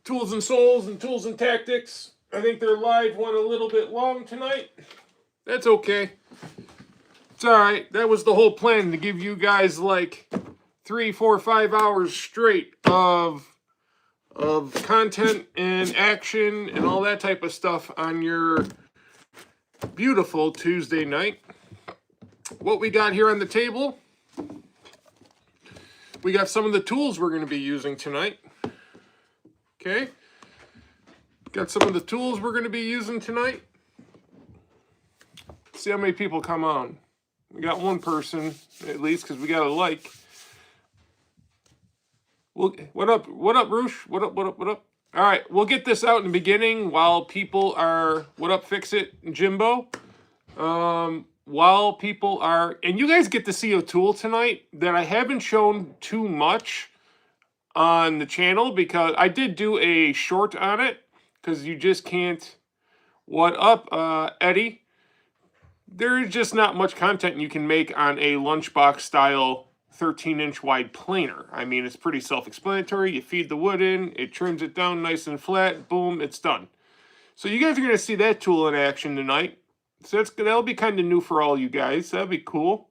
Tools and Souls and Tools and Tactics. I think their live went a little bit long tonight. That's okay. It's alright. That was the whole plan, to give you guys like 3, 4, 5 hours straight of content and action and all that type of stuff on your beautiful Tuesday night. What we got here on the table, we got some of the tools we're going to be using tonight. Okay. Got some of the tools we're going to be using tonight. See how many people come on. We got one person, at least, because we got a like. Well, what up, Roosh? What up? All right, we'll get this out in the beginning while people are, what up, Fix It, Jimbo? While people are, and you guys get to see a tool tonight that I haven't shown too much on the channel, because I did do a short on it, because you just can't. What up, Eddie? There's just not much content you can make on a lunchbox style 13-inch wide planer. I mean, it's pretty self-explanatory. You feed the wood in, it trims it down nice and flat, boom, it's done. So you guys are going to see that tool in action tonight. So that'll be kind of new for all you guys. That'll be cool.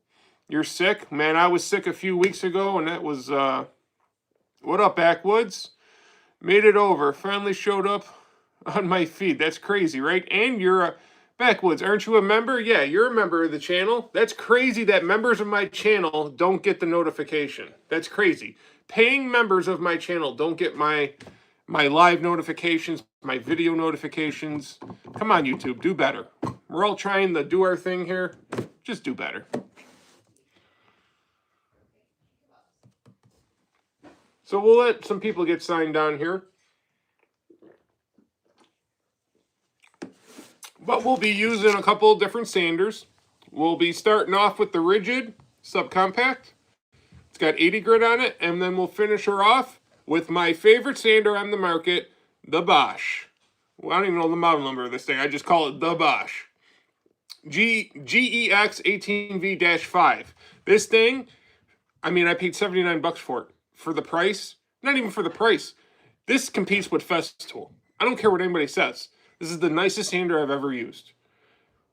You're sick? Man, I was sick a few weeks ago, and that was, what up, Backwoods? Made it over. Finally showed up on my feed. That's crazy, right? And you're Backwoods, aren't you a member? Yeah, you're a member of the channel. That's crazy that members of my channel don't get the notification. That's crazy. Paying members of my channel don't get my live notifications, my video notifications. Come on, YouTube, do better. We're all trying to do our thing here. Just do better. So we'll let some people get signed on here. But we'll be using a couple of different sanders. We'll be starting off with the Ridgid Subcompact. It's got 80 grit on it, and then we'll finish her off with my favorite sander on the market, the Bosch. Well, I don't even know the model number of this thing. I just call it the Bosch. GEX 18V-5. This thing, I mean, I paid 79 bucks for it. For the price, not even for the price. This competes with Festool. I don't care what anybody says. This is the nicest sander I've ever used.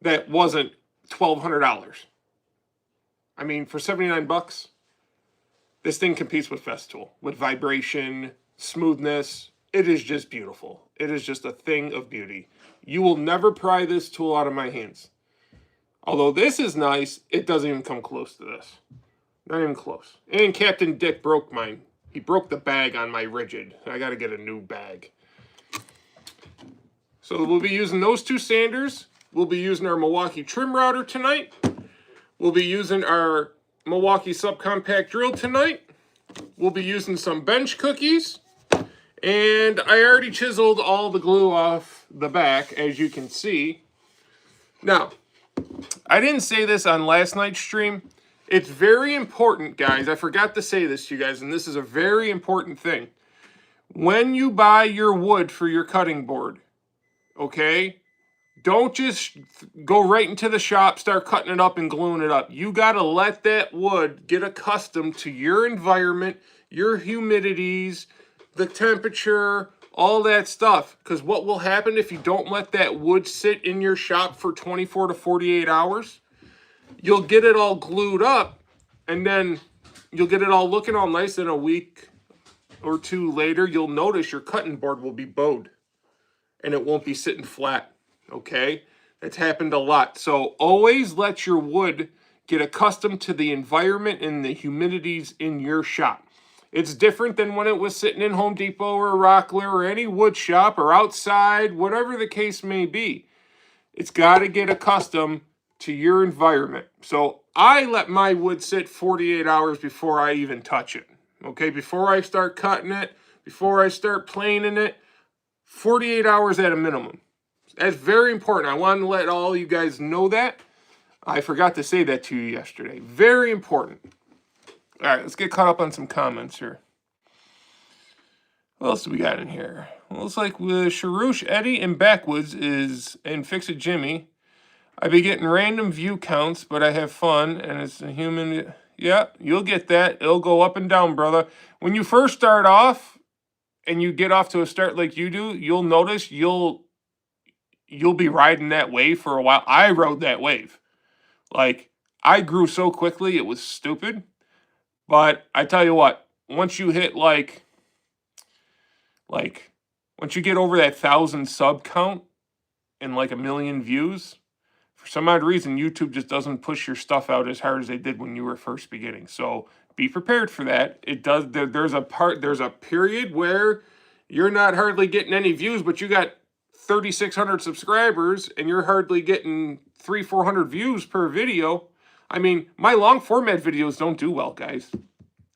That wasn't $1,200. I mean, for 79 bucks, this thing competes with Festool. With vibration, smoothness. It is just beautiful. It is just a thing of beauty. You will never pry this tool out of my hands. Although this is nice, it doesn't even come close to this. Not even close. And Captain Dick broke mine. He broke the bag on my Ridgid. I got to get a new bag. So we'll be using those two sanders. We'll be using our Milwaukee trim router tonight. We'll be using our Milwaukee subcompact drill tonight. We'll be using some bench cookies. And I already chiseled all the glue off the back, as you can see. Now, I didn't say this on last night's stream. It's very important, guys. I forgot to say this to you guys, and this is a very important thing. When you buy your wood for your cutting board, okay, don't just go right into the shop, start cutting it up and gluing it up. You got to let that wood get accustomed to your environment, your humidities, the temperature, all that stuff. Because what will happen if you don't let that wood sit in your shop for 24 to 48 hours? You'll get it all glued up, and then you'll get it all looking all nice. In a week or two later, you'll notice your cutting board will be bowed, and it won't be sitting flat, okay? That's happened a lot. So always let your wood get accustomed to the environment and the humidities in your shop. It's different than when it was sitting in Home Depot or Rockler or any wood shop or outside, whatever the case may be. It's got to get accustomed to your environment. So I let my wood sit 48 hours before I even touch it. Okay, before I start cutting it, before I start planing it, 48 hours at a minimum. That's very important. I wanted to let all you guys know that. I forgot to say that to you yesterday. Very important. All right, let's get caught up on some comments here. What else do we got in here? Well, looks like with Sharush, Eddie, and Backwoods and Fix It Jimmy. I be getting random view counts, but I have fun, and it's a human. Yeah, you'll get that. It'll go up and down, brother. When you first start off, and you get off to a start like you do, you'll notice you'll be riding that wave for a while. I rode that wave. Like, I grew so quickly, it was stupid. But I tell you what, once you hit like once you get over that 1,000 sub count and like 1,000,000 views, for some odd reason, YouTube just doesn't push your stuff out as hard as they did when you were first beginning. So be prepared for that. It does. There's a period where you're not hardly getting any views, but you got 3,600 subscribers and you're hardly getting 300-400 views per video. I mean, my long format videos don't do well, guys.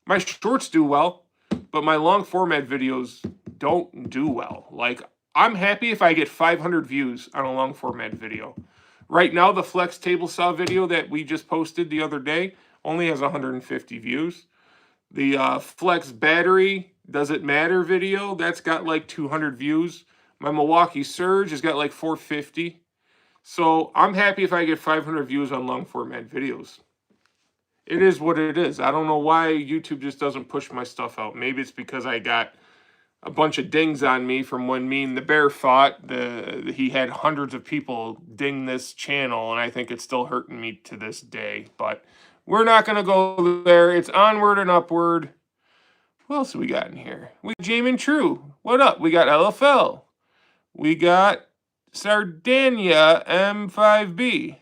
My shorts do well, but my long format videos don't do well. Like, I'm happy if I get 500 views on a long format video. Right now, the Flex table saw video that we just posted the other day only has 150 views. The Flex battery, does it matter video, that's got like 200 views. My Milwaukee Surge has got like 450. So I'm happy if I get 500 views on long format videos. It is what it is. I don't know why YouTube just doesn't push my stuff out. Maybe it's because I got a bunch of dings on me from when me and the Bear fought. He had hundreds of people ding this channel, and I think it's still hurting me to this day. But we're not going to go there. It's onward and upward. What else have we got in here? We got Jamin True. What up? We got LFL. We got Sardinia M5B.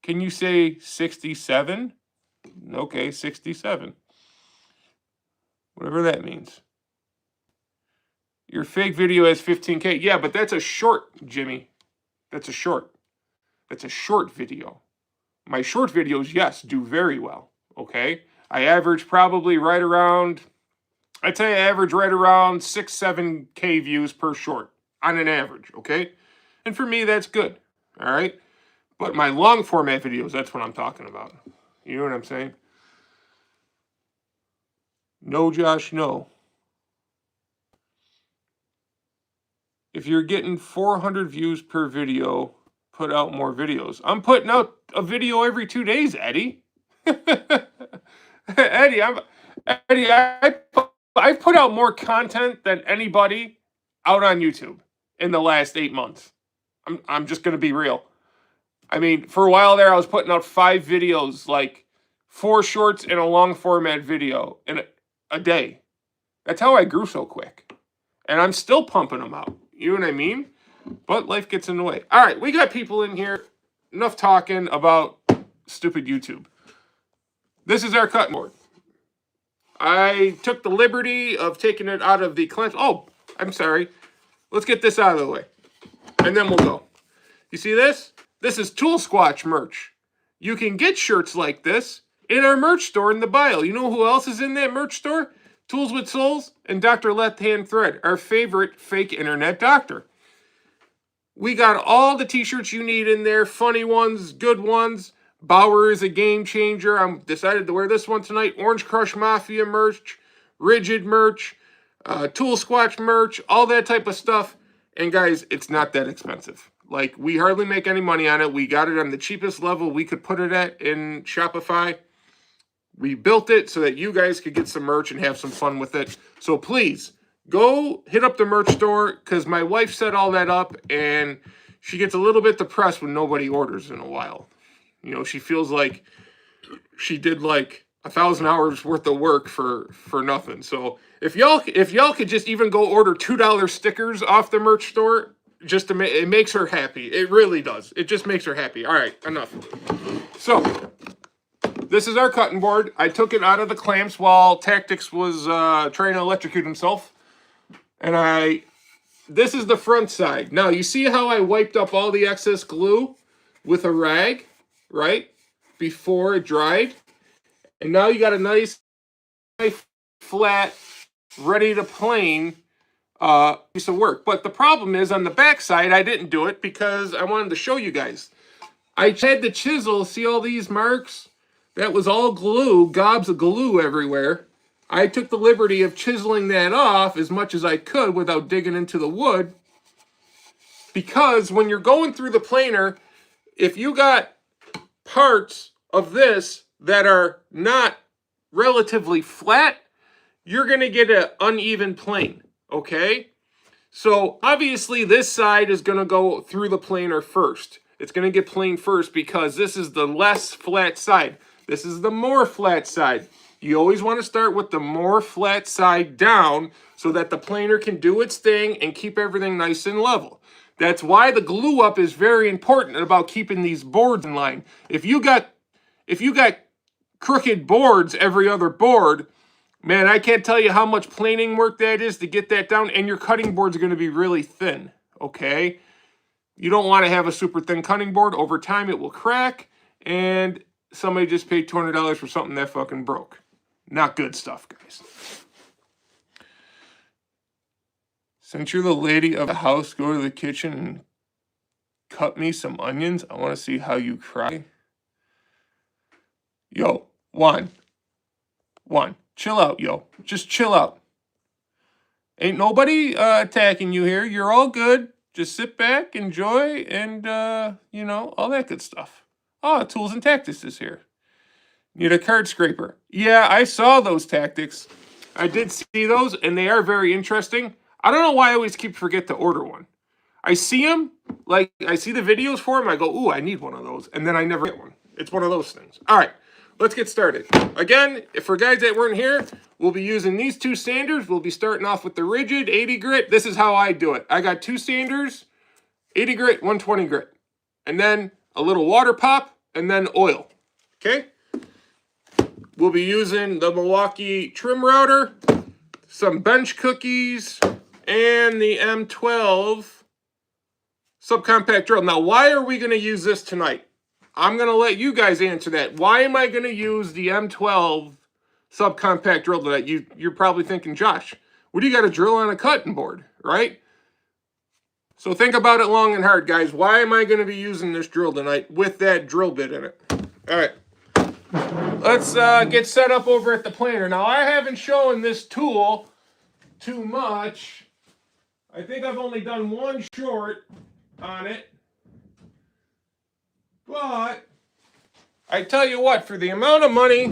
Can you say 67? Okay, 67. Whatever that means. Your fake video has 15K. Yeah, but that's a short, Jimmy. That's a short. That's a short video. My short videos, yes, do very well. Okay? I average probably right around, I'd say I average right around 6-7K views per short on an average. Okay? And for me, that's good. All right? But my long format videos, that's what I'm talking about. You know what I'm saying? No, Josh, no. If you're getting 400 views per video, put out more videos. I'm putting out a video every 2 days, Eddie. Eddie, I've put out more content than anybody out on YouTube in the last 8 months. I'm just going to be real. I mean, for a while there, I was putting out 5 videos, like 4 shorts and a long format video in a day. That's how I grew so quick. And I'm still pumping them out. You know what I mean? But life gets in the way. All right, we got people in here. Enough talking about stupid YouTube. This is our cutting board. I took the liberty of taking it out of the clamps. Oh, I'm sorry. Let's get this out of the way. And then we'll go. You see this? This is Tool Squatch merch. You can get shirts like this in our merch store in the bio. You know who else is in that merch store? Tools with Souls and Dr. Left Hand Thread, our favorite fake internet doctor. We got all the t-shirts you need in there, funny ones, good ones. Bauer is a game changer. I'm decided to wear this one tonight. Orange Crush Mafia merch, Rigid merch, Tool Squatch merch, all that type of stuff. And guys, it's not that expensive. Like, we hardly make any money on it. We got it on the cheapest level we could put it at in Shopify. We built it so that you guys could get some merch and have some fun with it. So please, go hit up the merch store, because my wife set all that up, and she gets a little bit depressed when nobody orders in a while. You know, she feels like she did like 1,000 hours worth of work for nothing. So if y'all could just even go order $2 stickers off the merch store, just to it makes her happy. It really does. It just makes her happy. All right, enough. So this is our cutting board. I took it out of the clamps while Tactics was trying to electrocute himself. And this is the front side. Now, you see how I wiped up all the excess glue with a rag, right? Before it dried. And now you got a nice, flat, ready to plane piece of work. But the problem is, on the back side, I didn't do it because I wanted to show you guys. I had the chisel, see all these marks? That was all glue, gobs of glue everywhere. I took the liberty of chiseling that off as much as I could without digging into the wood. Because when you're going through the planer, if you got parts of this that are not relatively flat, you're going to get an uneven plane. Okay? So obviously this side is going to go through the planer first. It's going to get planed first because this is the less flat side. This is the more flat side. You always want to start with the more flat side down so that the planer can do its thing and keep everything nice and level. That's why the glue up is very important about keeping these boards in line. If you got crooked boards every other board, man, I can't tell you how much planing work that is to get that down, and your cutting boards are going to be really thin, okay? You don't want to have a super thin cutting board. Over time, it will crack, and somebody just paid $200 for something that fucking broke. Not good stuff, guys. Since you're the lady of the house, go to the kitchen and cut me some onions. I want to see how you cry. Yo, Juan, chill out, yo. Just chill out. Ain't nobody attacking you here. You're all good. Just sit back, enjoy, and, you know, all that good stuff. Oh, Tools and Tactics is here. Need a card scraper. Yeah, I saw those tactics. I did see those, and they are very interesting. I don't know why I always forget to order one. I see them, like, I see the videos for them, I go, ooh, I need one of those, and then I never get one. It's one of those things. All right, let's get started. Again, for guys that weren't here, we'll be using these two sanders. We'll be starting off with the rigid 80 grit. This is how I do it. I got two sanders, 80 grit, 120 grit, and then a little water pop, and then oil, okay? We'll be using the Milwaukee trim router, some bench cookies, and the M12 subcompact drill. Now, why are we going to use this tonight? I'm going to let you guys answer that. Why am I going to use the M12 subcompact drill tonight? You're probably thinking, Josh, what do you got to drill on a cutting board, right? So think about it long and hard, guys. Why am I going to be using this drill tonight with that drill bit in it? All right. Let's get set up over at the planer. Now, I haven't shown this tool too much. I think I've only done one short on it. But I tell you what, for the amount of money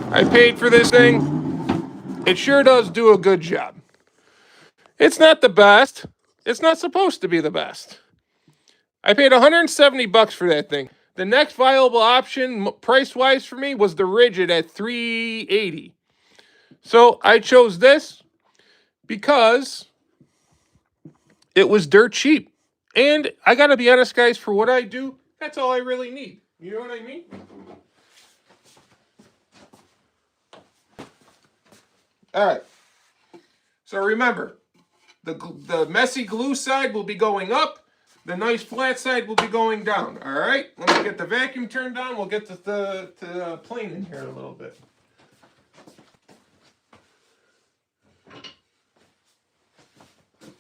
I paid for this thing, it sure does do a good job. It's not the best. It's not supposed to be the best. I paid $170 for that thing. The next viable option, price-wise for me, was the rigid at $380. So I chose this because it was dirt cheap. And I got to be honest, guys, for what I do, that's all I really need. You know what I mean? All right. So remember, the messy glue side will be going up. The nice flat side will be going down. All right? Let me get the vacuum turned on. We'll get to the plane in here a little bit.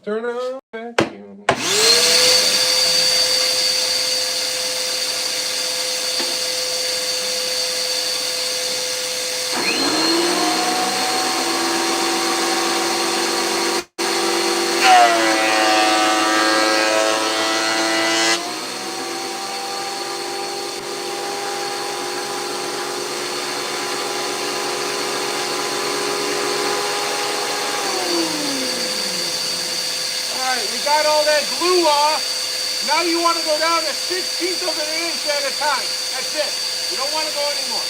Turn on vacuum. Got all that glue off. Now you want to go down to 1/16 of an inch at a time. That's it. You don't want to go anymore.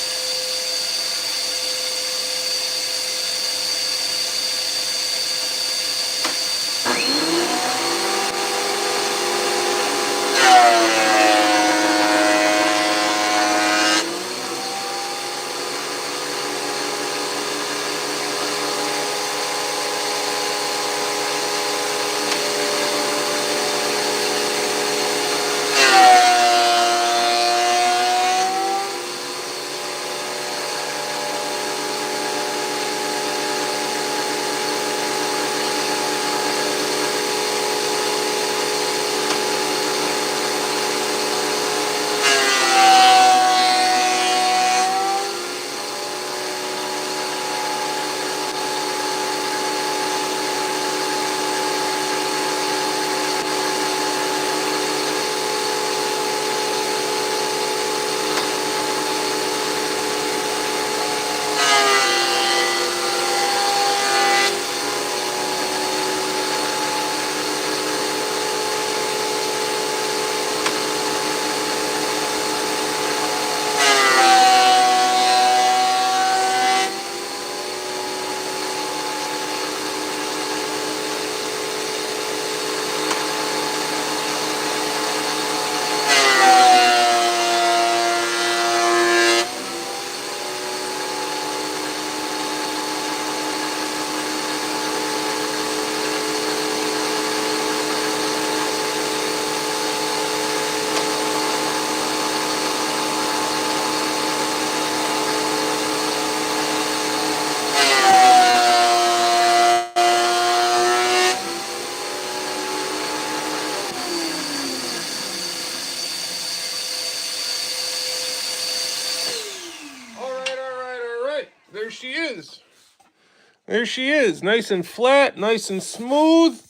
There she is, nice and flat, nice and smooth.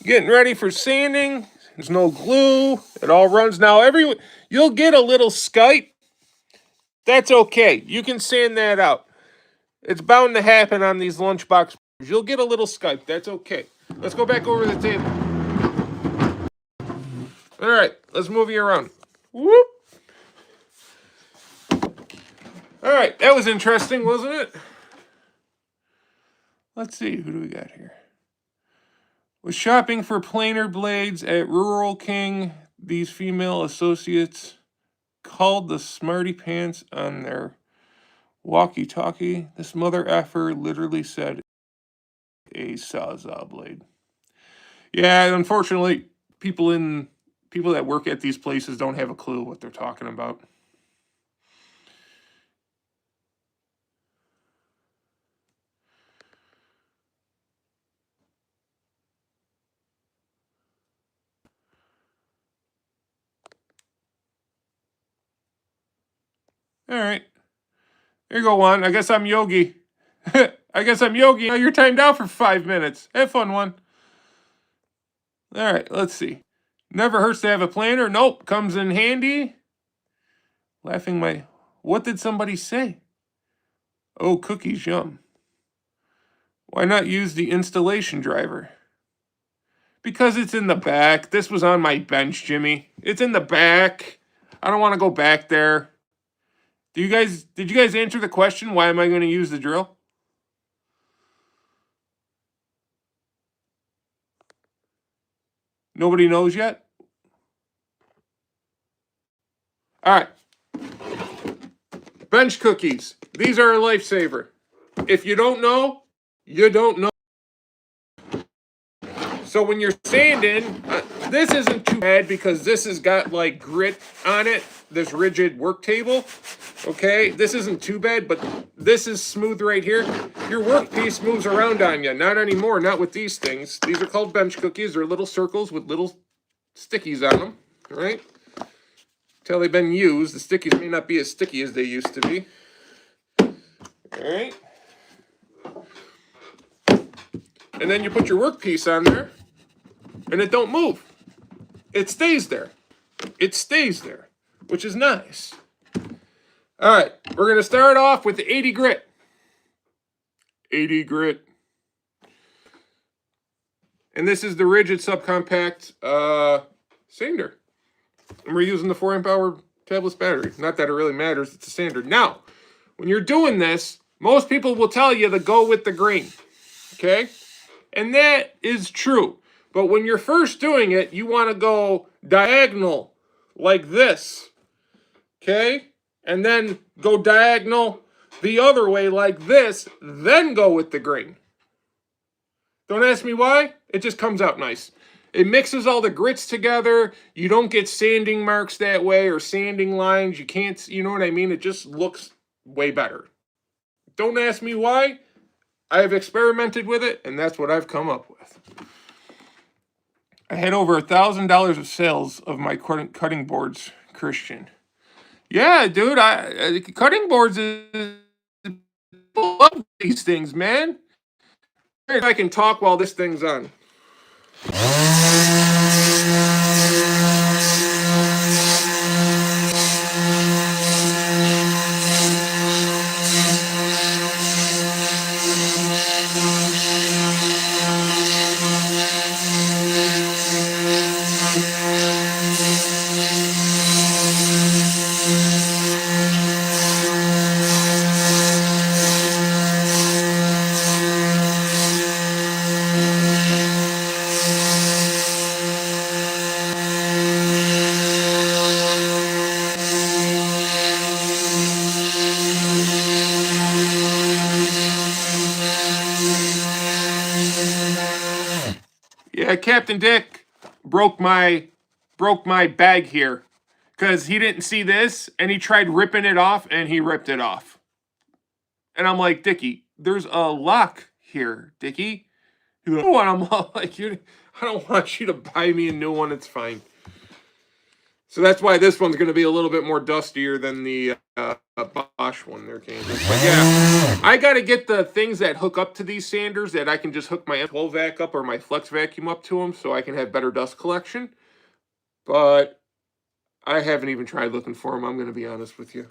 Getting ready for sanding. There's no glue. It all runs now. You'll get a little skite. That's okay. You can sand that out. It's bound to happen on these lunchbox. You'll get a little skite. That's okay. Let's go back over the table. All right, let's move you around. Whoop. All right, that was interesting, wasn't it? Let's see, who do we got here? Was shopping for planer blades at Rural King. These female associates called the smarty pants on their walkie-talkie. This mother effer literally said a sawzall blade. Yeah, unfortunately, people that work at these places don't have a clue what they're talking about. All right. There you go, Juan. I guess I'm Yogi. I guess I'm Yogi. Now you're timed out for 5 minutes. Have fun, Juan. All right, let's see. Never hurts to have a planner. Nope, comes in handy. What did somebody say? Oh, cookies, yum. Why not use the installation driver? Because it's in the back. This was on my bench, Jimmy. It's in the back. I don't want to go back there. Did you guys answer the question? Why am I going to use the drill? Nobody knows yet? All right. Bench cookies. These are a lifesaver. If you don't know, you don't know. So when you're sanding, this isn't too bad because this has got like grit on it, this rigid work table. Okay, this isn't too bad, but this is smooth right here. Your workpiece moves around on you. Not anymore, not with these things. These are called bench cookies. They're little circles with little stickies on them, right? Until they've been used, the stickies may not be as sticky as they used to be. All right. And then you put your workpiece on there, and it don't move. It stays there. It stays there, which is nice. All right, we're going to start off with the 80 grit. 80 grit. And this is the rigid subcompact sander. And we're using the 4-amp-hour tabless battery. Not that it really matters, it's a sander. Now, when you're doing this, most people will tell you to go with the grain. Okay? And that is true. But when you're first doing it, you want to go diagonal like this. Okay? And then go diagonal the other way like this, then go with the grain. Don't ask me why. It just comes out nice. It mixes all the grits together. You don't get sanding marks that way or sanding lines. You can't, you know what I mean? It just looks way better. Don't ask me why. I have experimented with it, and that's what I've come up with. I had over $1,000 of sales of my cutting boards, Christian. Yeah, dude, cutting boards is love these things, man. If I can talk while this thing's on. Yeah, Captain Dick broke my bag here because he didn't see this and he tried ripping it off and he ripped it off. And I'm like, Dickie, there's a lock here, Dickie. And I'm like, I don't want you to buy me a new one. It's fine. So that's why this one's going to be a little bit more dustier than the Bosch one there, Kansas. But yeah, I got to get the things that hook up to these sanders that I can just hook my M12 vac up or my flex vacuum up to them so I can have better dust collection. But I haven't even tried looking for them, I'm going to be honest with you.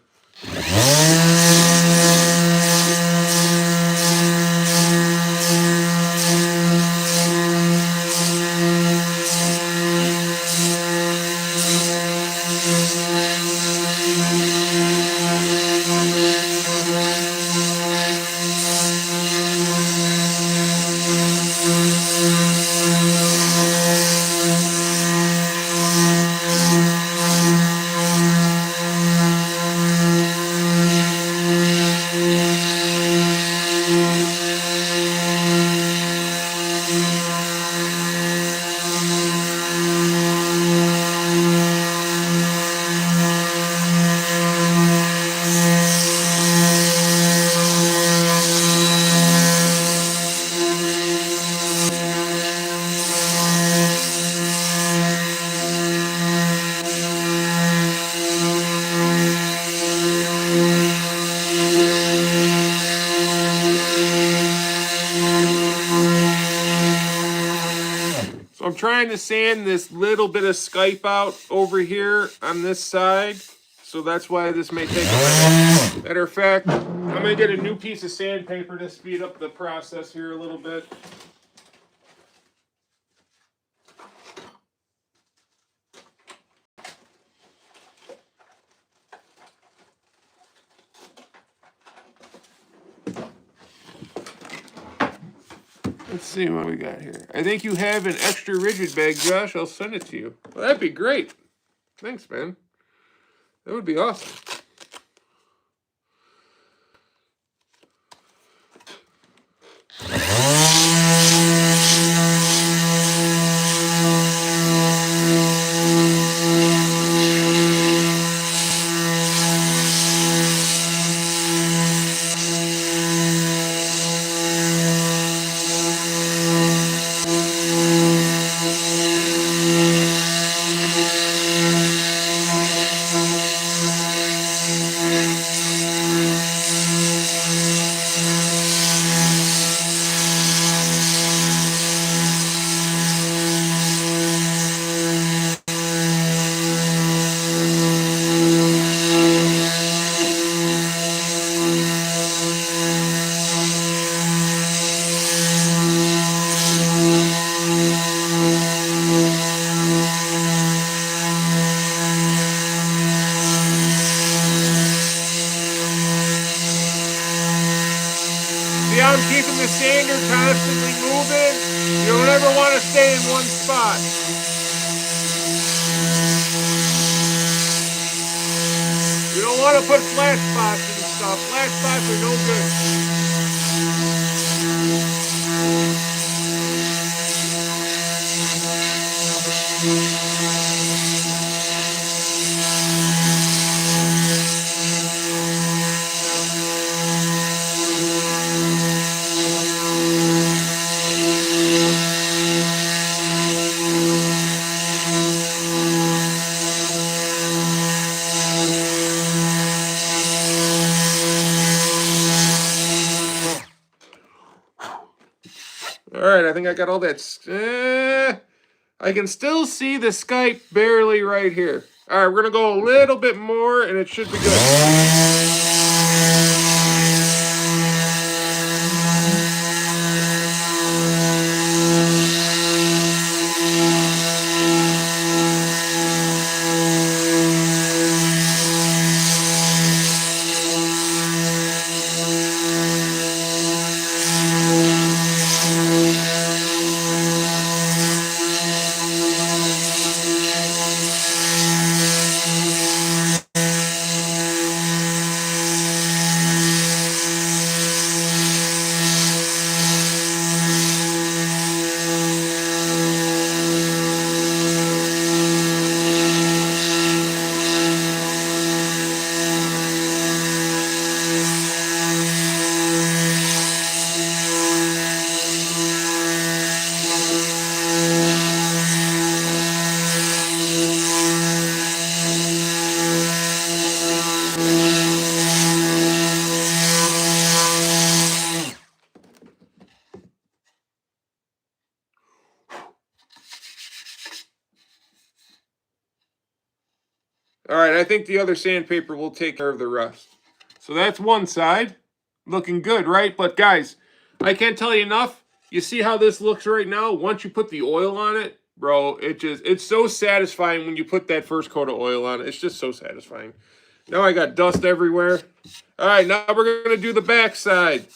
So I'm trying to sand this little bit of Skype out over here on this side. So that's why this may take a minute. Matter of fact, I'm going to get a new piece of sandpaper to speed up the process here a little bit. Let's see what we got here. I think you have an extra rigid bag, Josh. I'll send it to you. Well, that'd be great. Thanks, man. That would be awesome. See how I'm keeping the sander constantly moving? You don't ever want to stay in one spot. You don't want to put flat spots and stuff. Flat spots are no All right, I think I got all that. I can still see the Skype barely right here. All right, we're going to go a little bit more, and it should be good. All right, I think the other sandpaper will take care of the rest. So that's one side. Looking good, right? But guys, I can't tell you enough. You see how this looks right now? Once you put the oil on it, bro, it's so satisfying when you put that first coat of oil on it. It's just so satisfying. Now I got dust everywhere. All right, now we're going to do the back side.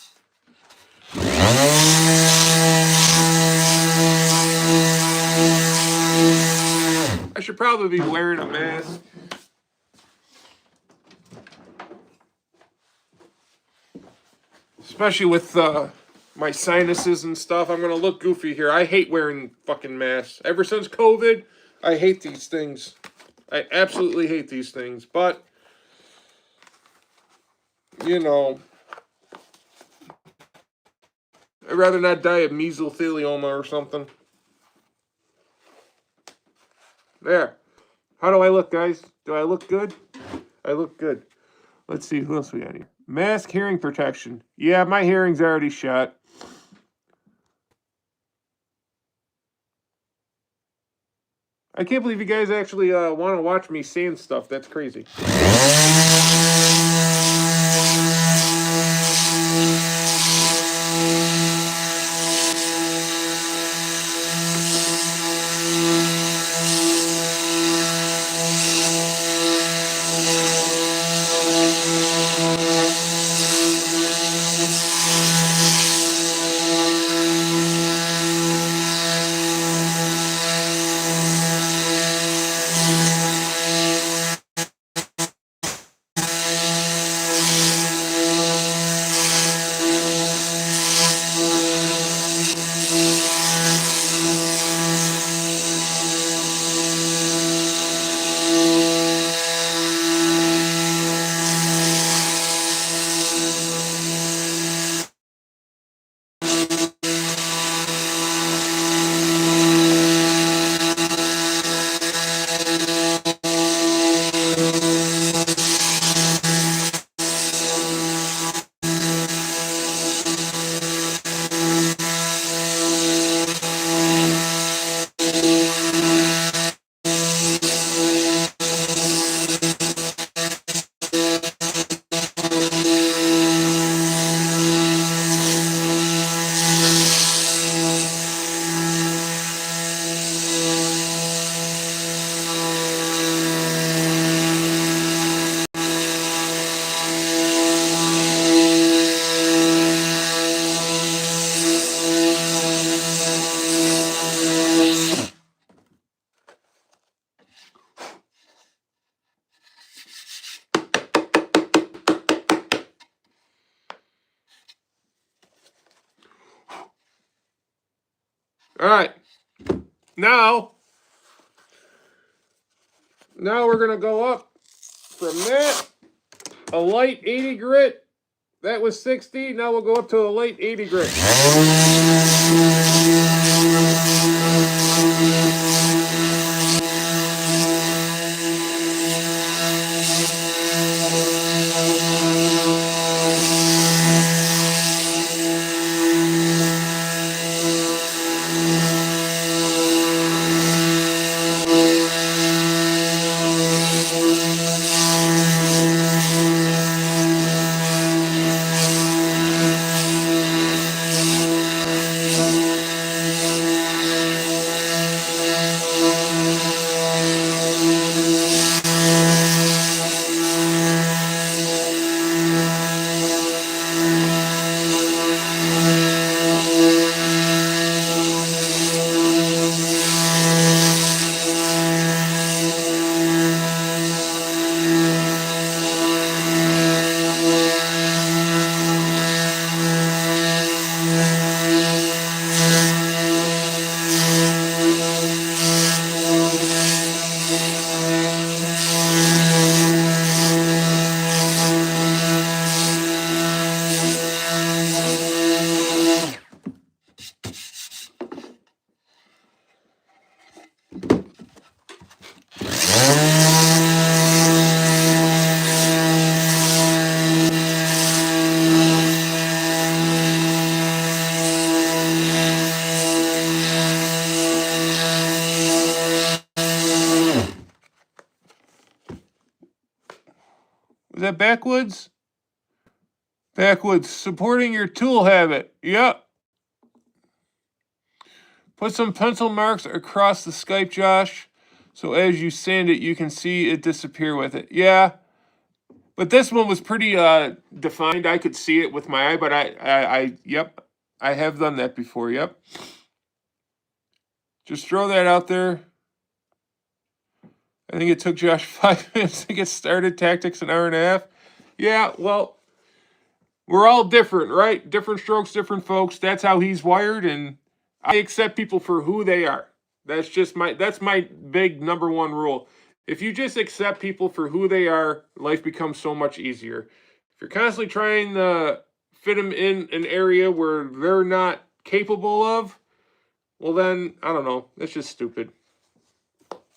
I should probably be wearing a mask. Especially with my sinuses and stuff. I'm going to look goofy here. I hate wearing fucking masks. Ever since COVID, I hate these things. I absolutely hate these things. But, you know, I'd rather not die of mesothelioma or something. There. How do I look, guys? Do I look good? I look good. Let's see, who else we got here? Mask hearing protection. Yeah, my hearing's already shot. I can't believe you guys actually want to watch me sand stuff. That's crazy. All right. Now we're going to go up from that. A light 80 grit. That was 60. Now we'll go up to a light 80 grit. Was that backwoods? Backwoods, supporting your tool habit. Yep. Put some pencil marks across the Skype, Josh, so as you sand it, you can see it disappear with it. Yeah, but this one was pretty defined. I could see it with my eye, but yep, I have done that before, yep. Just throw that out there. I think it took Josh 5 minutes to get started. Tactics an hour and a half. Yeah, well, we're all different, right? Different strokes, different folks. That's how he's wired, and I accept people for who they are. That's my big number one rule. If you just accept people for who they are, life becomes so much easier. If you're constantly trying to fit them in an area where they're not capable of, well then, I don't know. That's just stupid.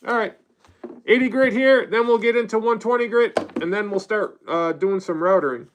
All right. 80 grit here, then we'll get into 120 grit, and then we'll start doing some routering.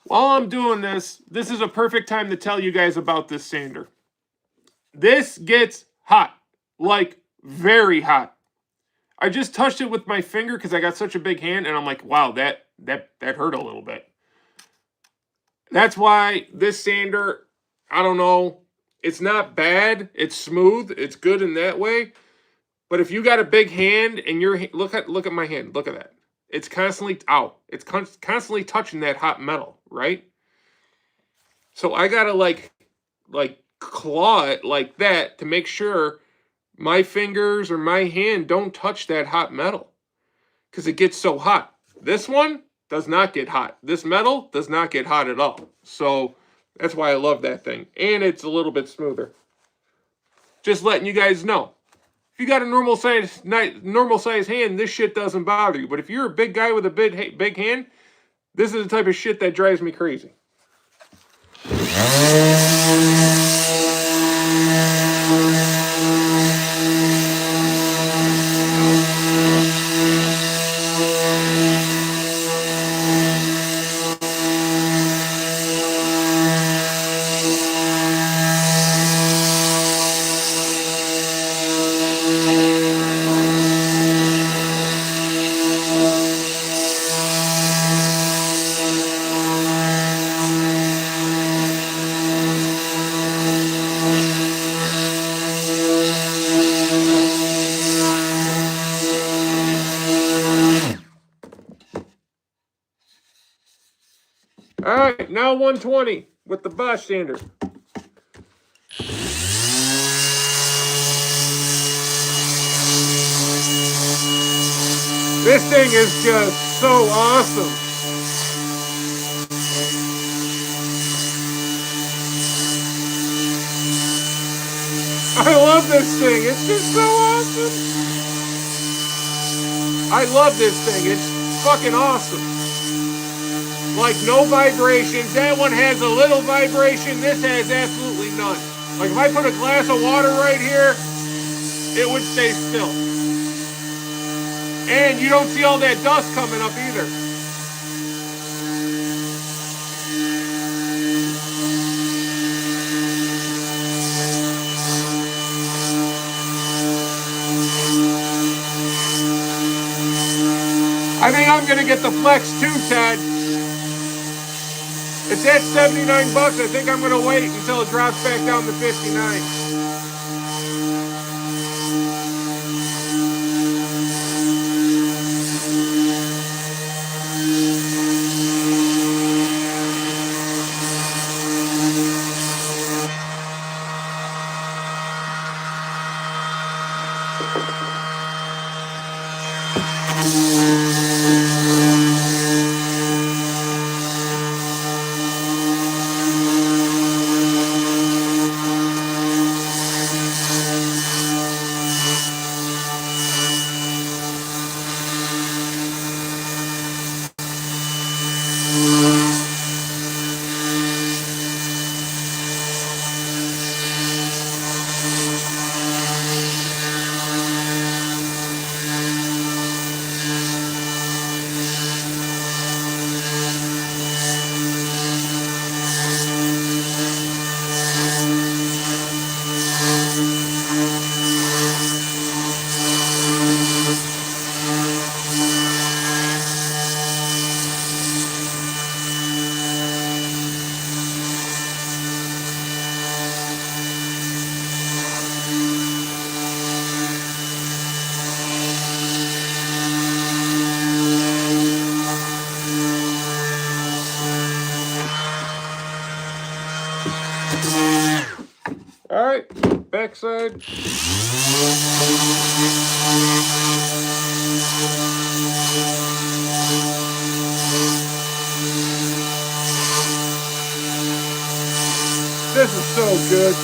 While I'm doing this is a perfect time to tell you guys about this sander. This gets hot, like very hot. I just touched it with my finger because I got such a big hand, and I'm like, wow, that hurt a little bit. That's why this sander, I don't know, it's not bad, it's smooth, it's good in that way. But if you got a big hand and look at my hand, look at that. It's constantly out. It's constantly touching that hot metal, right? So I gotta like claw it like that to make sure my fingers or my hand don't touch that hot metal, because it gets so hot. This one does not get hot. This metal does not get hot at all. So that's why I love that thing. And it's a little bit smoother. Just letting you guys know. If you got a normal size hand, this shit doesn't bother you. But if you're a big guy with a big hand, this is the type of shit that drives me crazy. All right, now 120 with the Bosch sander. This thing is just so awesome. I love this thing. It's just so awesome. I love this thing. It's fucking awesome. Like, no vibrations. That one has a little vibration. This has absolutely none. Like, if I put a glass of water right here, it would stay still. And you don't see all that dust coming up either. I think I'm going to get the Flex 2, Ted. It's at $79. I think I'm going to wait until it drops back down to $59. right, backside. This is so good.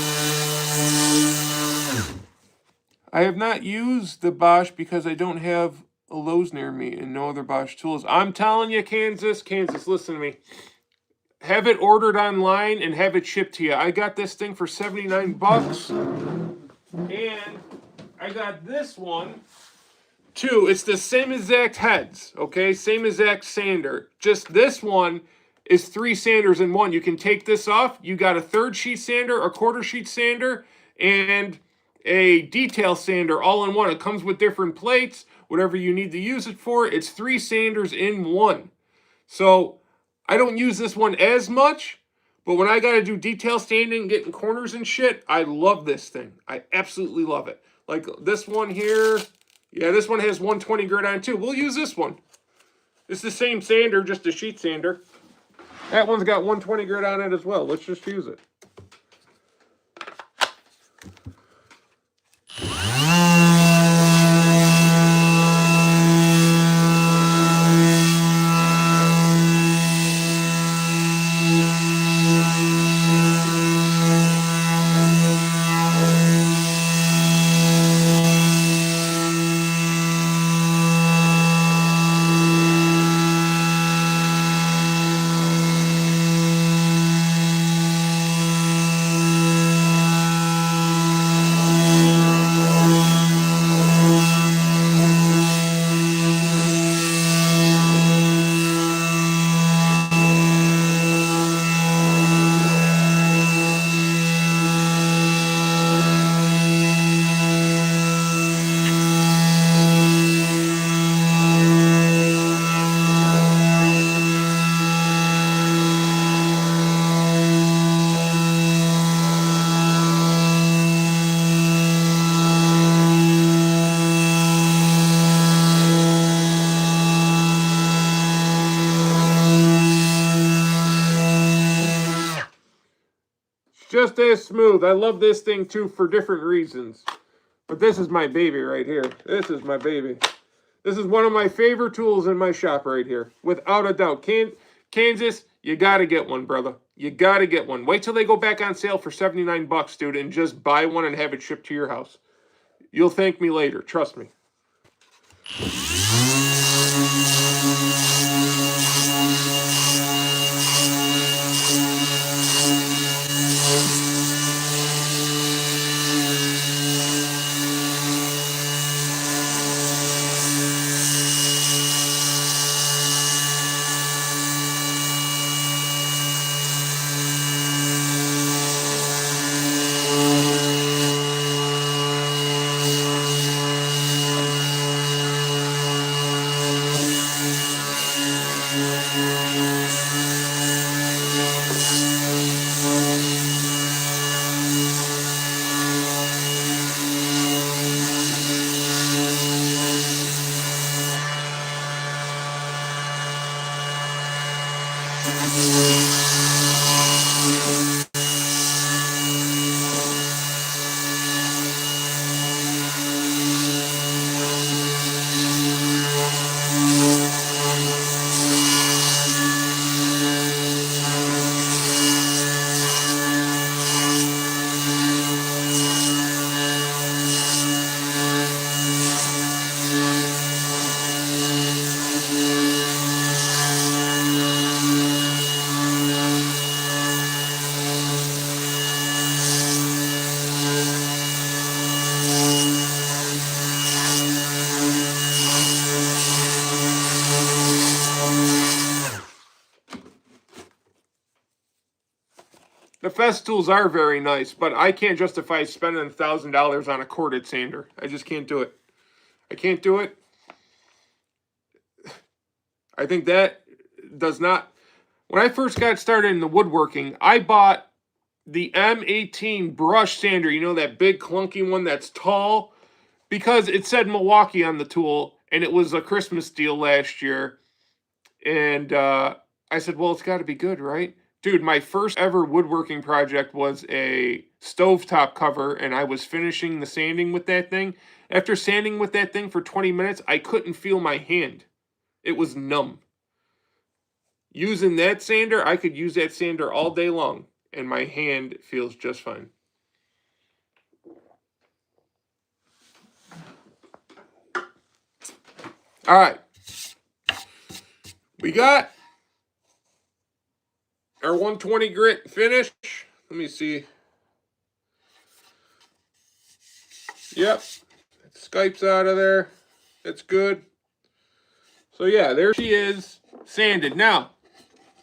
I have not used the Bosch because I don't have a Lowe's near me and no other Bosch tools. I'm telling you, Kansas, listen to me. Have it ordered online and have it shipped to you. I got this thing for 79 bucks. And I got this one too. It's the same exact heads, okay? Same exact sander. Just this one is 3 sanders in one. You can take this off. You got a 3rd sheet sander, a 1/4 sheet sander, and a detail sander all in one. It comes with different plates, whatever you need to use it for. It's 3 sanders in one. So I don't use this one as much, but when I got to do detail sanding, getting corners and shit, I love this thing. I absolutely love it. Like this one here. Yeah, this one has 120 grit on too. We'll use this one. It's the same sander, just a sheet sander. That one's got 120 grit on it as well. Let's just use it. Just as smooth. I love this thing too for different reasons. But this is my baby right here. This is my baby. This is one of my favorite tools in my shop right here. Without a doubt. Kansas, you got to get one, brother. You got to get one. Wait till they go back on sale for 79 bucks, dude, and just buy one and have it shipped to your house. You'll thank me later. Trust me. The Festools are very nice, but I can't justify spending $1,000 on a corded sander. I just can't do it. I can't do it. I think that does not... When I first got started in the woodworking, I bought the M18 brush sander. You know, that big clunky one that's tall? Because it said Milwaukee on the tool, and it was a Christmas deal last year. And I said, well, it's got to be good, right? Dude, my first ever woodworking project was a stovetop cover, and I was finishing the sanding with that thing. After sanding with that thing for 20 minutes, I couldn't feel my hand. It was numb. Using that sander, I could use that sander all day long, and my hand feels just fine. All right. We got our 120 grit finish. Let me see. Yep. Skype's out of there. That's good. So yeah, there she is, sanded. Now,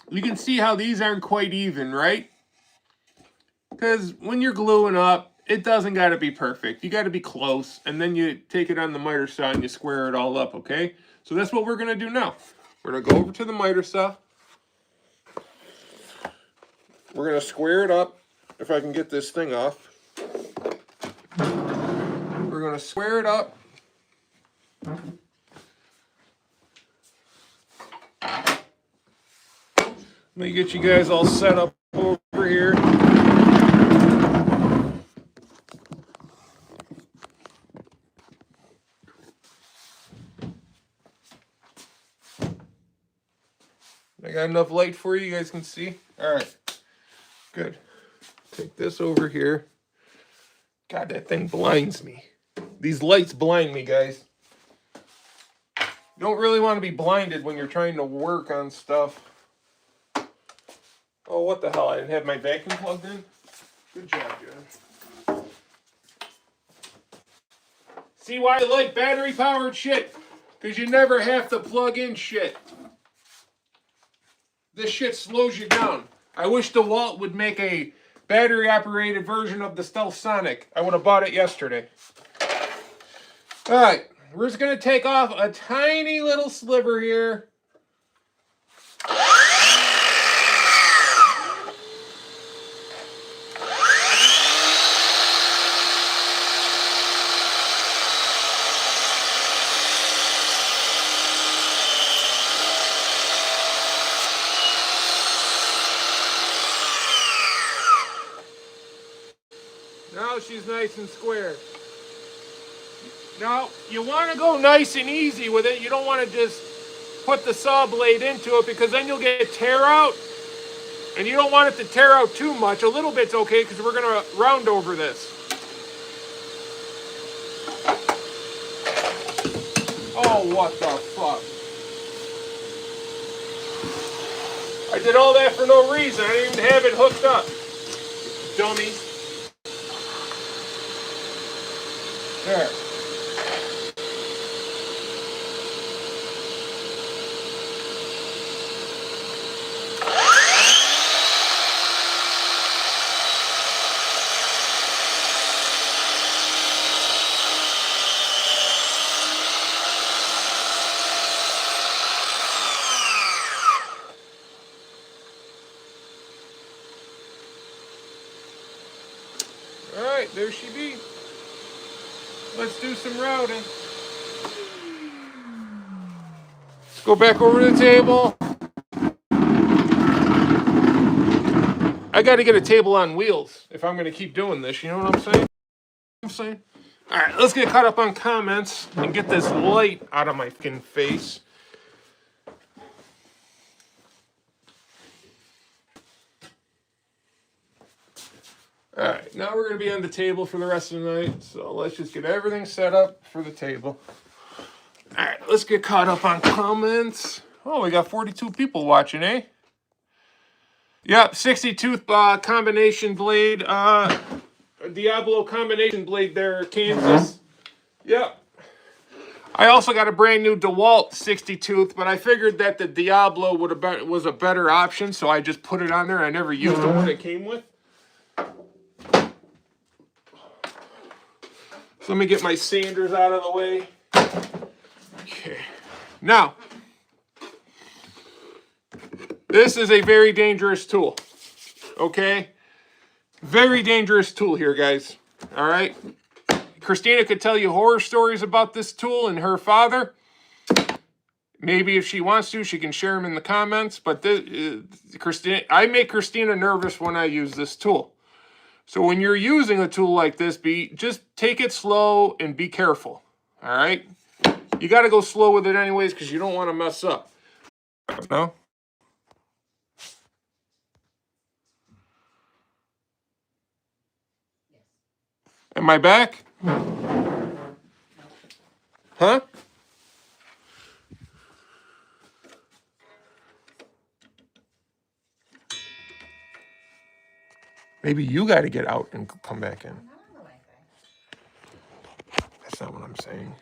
you can see how these aren't quite even, right? Because when you're gluing up, it doesn't got to be perfect. You got to be close, and then you take it on the miter saw and you square it all up, okay? So that's what we're going to do now. We're going to go over to the miter saw. We're going to square it up, if I can get this thing off. We're going to square it up. Let me get you guys all set up over here. I got enough light for you, you guys can see. All right, good. Take this over here. God, that thing blinds me. These lights blind me, guys. You don't really want to be blinded when you're trying to work on stuff. Oh, what the hell? I didn't have my vacuum plugged in? Good job, John. See why I like battery-powered shit? Because you never have to plug in shit. This shit slows you down. I wish DeWalt would make a battery-operated version of the Stealth Sonic. I would have bought it yesterday. Alright, we're just going to take off a tiny little sliver here. Now she's nice and square. Now, you want to go nice and easy with it. You don't want to just put the saw blade into it because then you'll get tear out. And you don't want it to tear out too much. A little bit's okay because we're going to round over this. Oh, what the fuck. I did all that for no reason. I didn't even have it hooked up. Dummy. There. All right, there she be. Let's do some routing. Let's go back over to the table. I got to get a table on wheels if I'm going to keep doing this. You know what I'm saying? All right, let's get caught up on comments and get this light out of my fucking face. All right, now we're going to be on the table for the rest of the night. So let's just get everything set up for the table. All right, let's get caught up on comments. Oh, we got 42 people watching, eh? Yep, 60-tooth combination blade. Diablo combination blade there, Kansas. Yep. I also got a brand new DeWalt 60-tooth, but I figured that the Diablo was a better option, so I just put it on there. I never used the one it came with. So let me get my sanders out of the way. Okay. Now, this is a very dangerous tool. Okay? Very dangerous tool here, guys. All right? Christina could tell you horror stories about this tool and her father. Maybe if she wants to, she can share them in the comments. But I make Christina nervous when I use this tool. So when you're using a tool like this, just take it slow and be careful. All right? You got to go slow with it anyways because you don't want to mess up. No? Am I back? Huh? Maybe you got to get out and come back in. That's not what I'm saying.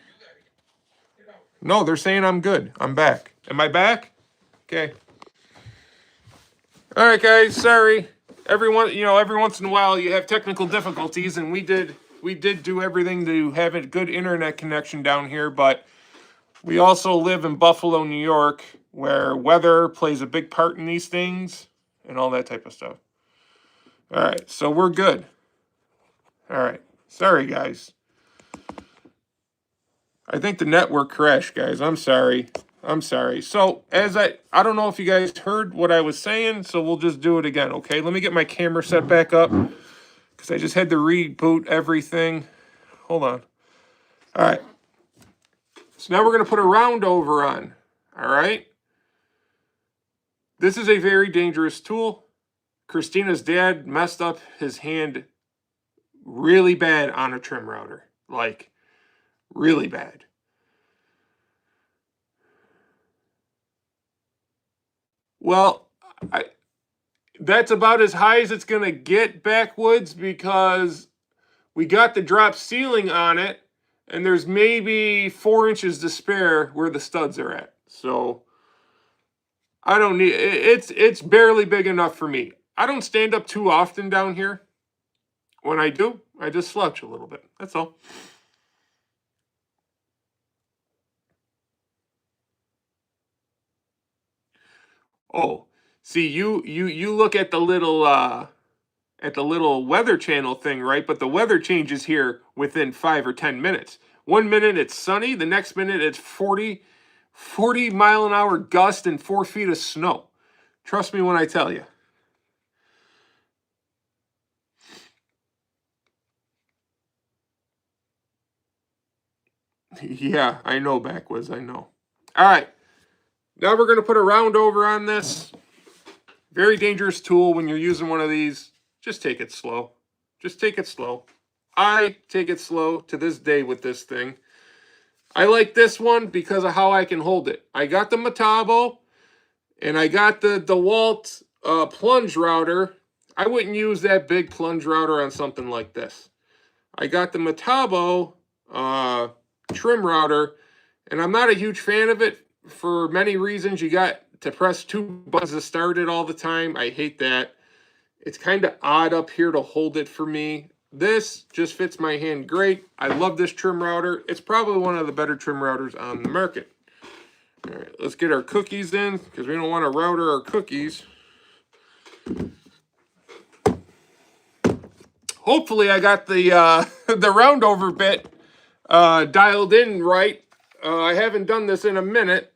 No, they're saying I'm good. I'm back. Am I back? Okay. All right, guys. Sorry. Every once in a while you have technical difficulties, and we did do everything to have a good internet connection down here, but we also live in Buffalo, New York, where weather plays a big part in these things and all that type of stuff. All right, so we're good. All right. Sorry, guys. I think the network crashed, guys. I'm sorry. So, I don't know if you guys heard what I was saying, so we'll just do it again, okay? Let me get my camera set back up because I just had to reboot everything. Hold on. All right. So now we're going to put a round over on, all right? This is a very dangerous tool. Christina's dad messed up his hand really bad on a trim router. Like, really bad. Well, that's about as high as it's going to get, Backwoods, because we got the drop ceiling on it, and there's maybe 4 inches to spare where the studs are at. So, I don't need... It's barely big enough for me. I don't stand up too often down here. When I do, I just slouch a little bit. That's all. Oh, see, you look at the little Weather Channel thing, right? But the weather changes here within 5 or 10 minutes. 1 minute it's sunny, the next minute it's 40 mile an hour gust and 4 feet of snow. Trust me when I tell you. Yeah, I know, Backwoods, I know. All right. Now we're going to put a round over on this. Very dangerous tool when you're using one of these. Just take it slow. Just take it slow. I take it slow to this day with this thing. I like this one because of how I can hold it. I got the Metabo, and I got the DeWalt plunge router. I wouldn't use that big plunge router on something like this. I got the Metabo trim router, and I'm not a huge fan of it for many reasons. You got to press 2 buttons to start it all the time. I hate that. It's kind of odd up here to hold it for me. This just fits my hand great. I love this trim router. It's probably one of the better trim routers on the market. All right, let's get our cookies in because we don't want to router our cookies. Hopefully I got the the round over bit dialed in right. I haven't done this in a minute.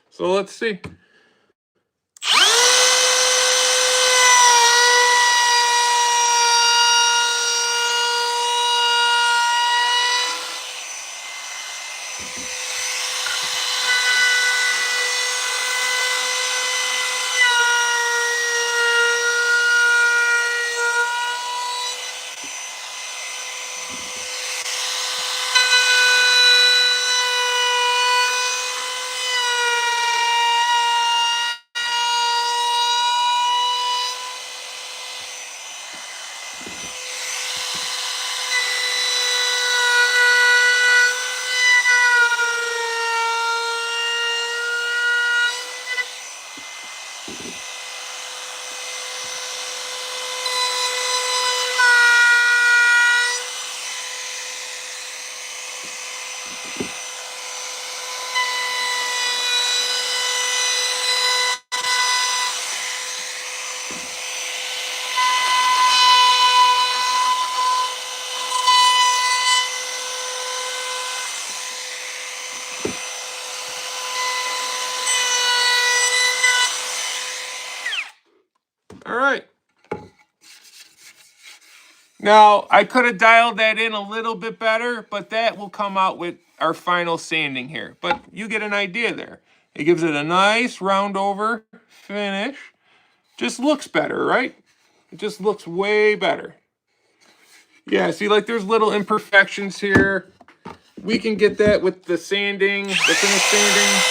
So let's see. All right. Now, I could have dialed that in a little bit better, but that will come out with our final sanding here. But you get an idea there. It gives it a nice round over finish. Just looks better, right? It just looks way better. Yeah, see, like there's little imperfections here. We can get that with the sanding, the finish sanding.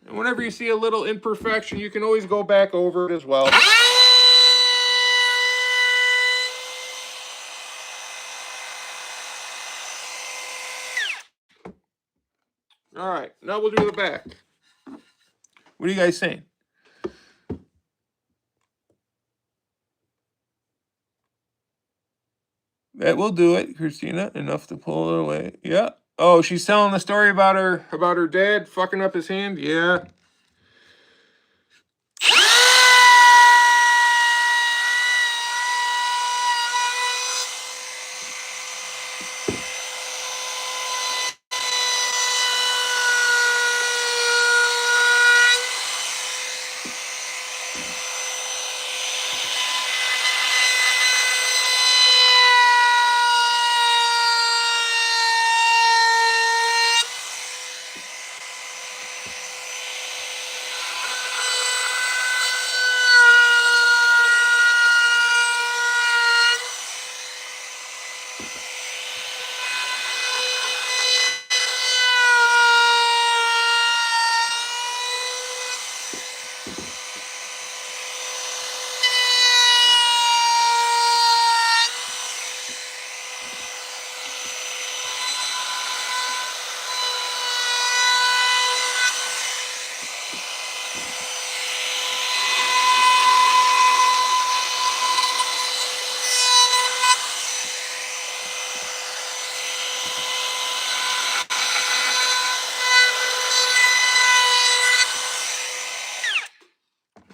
And whenever you see a little imperfection, you can always go back over it as well. All right, now we'll do the back. What are you guys saying? That will do it, Christina. Enough to pull it away. Yeah. Oh, she's telling the story about her dad fucking up his hand. Yeah.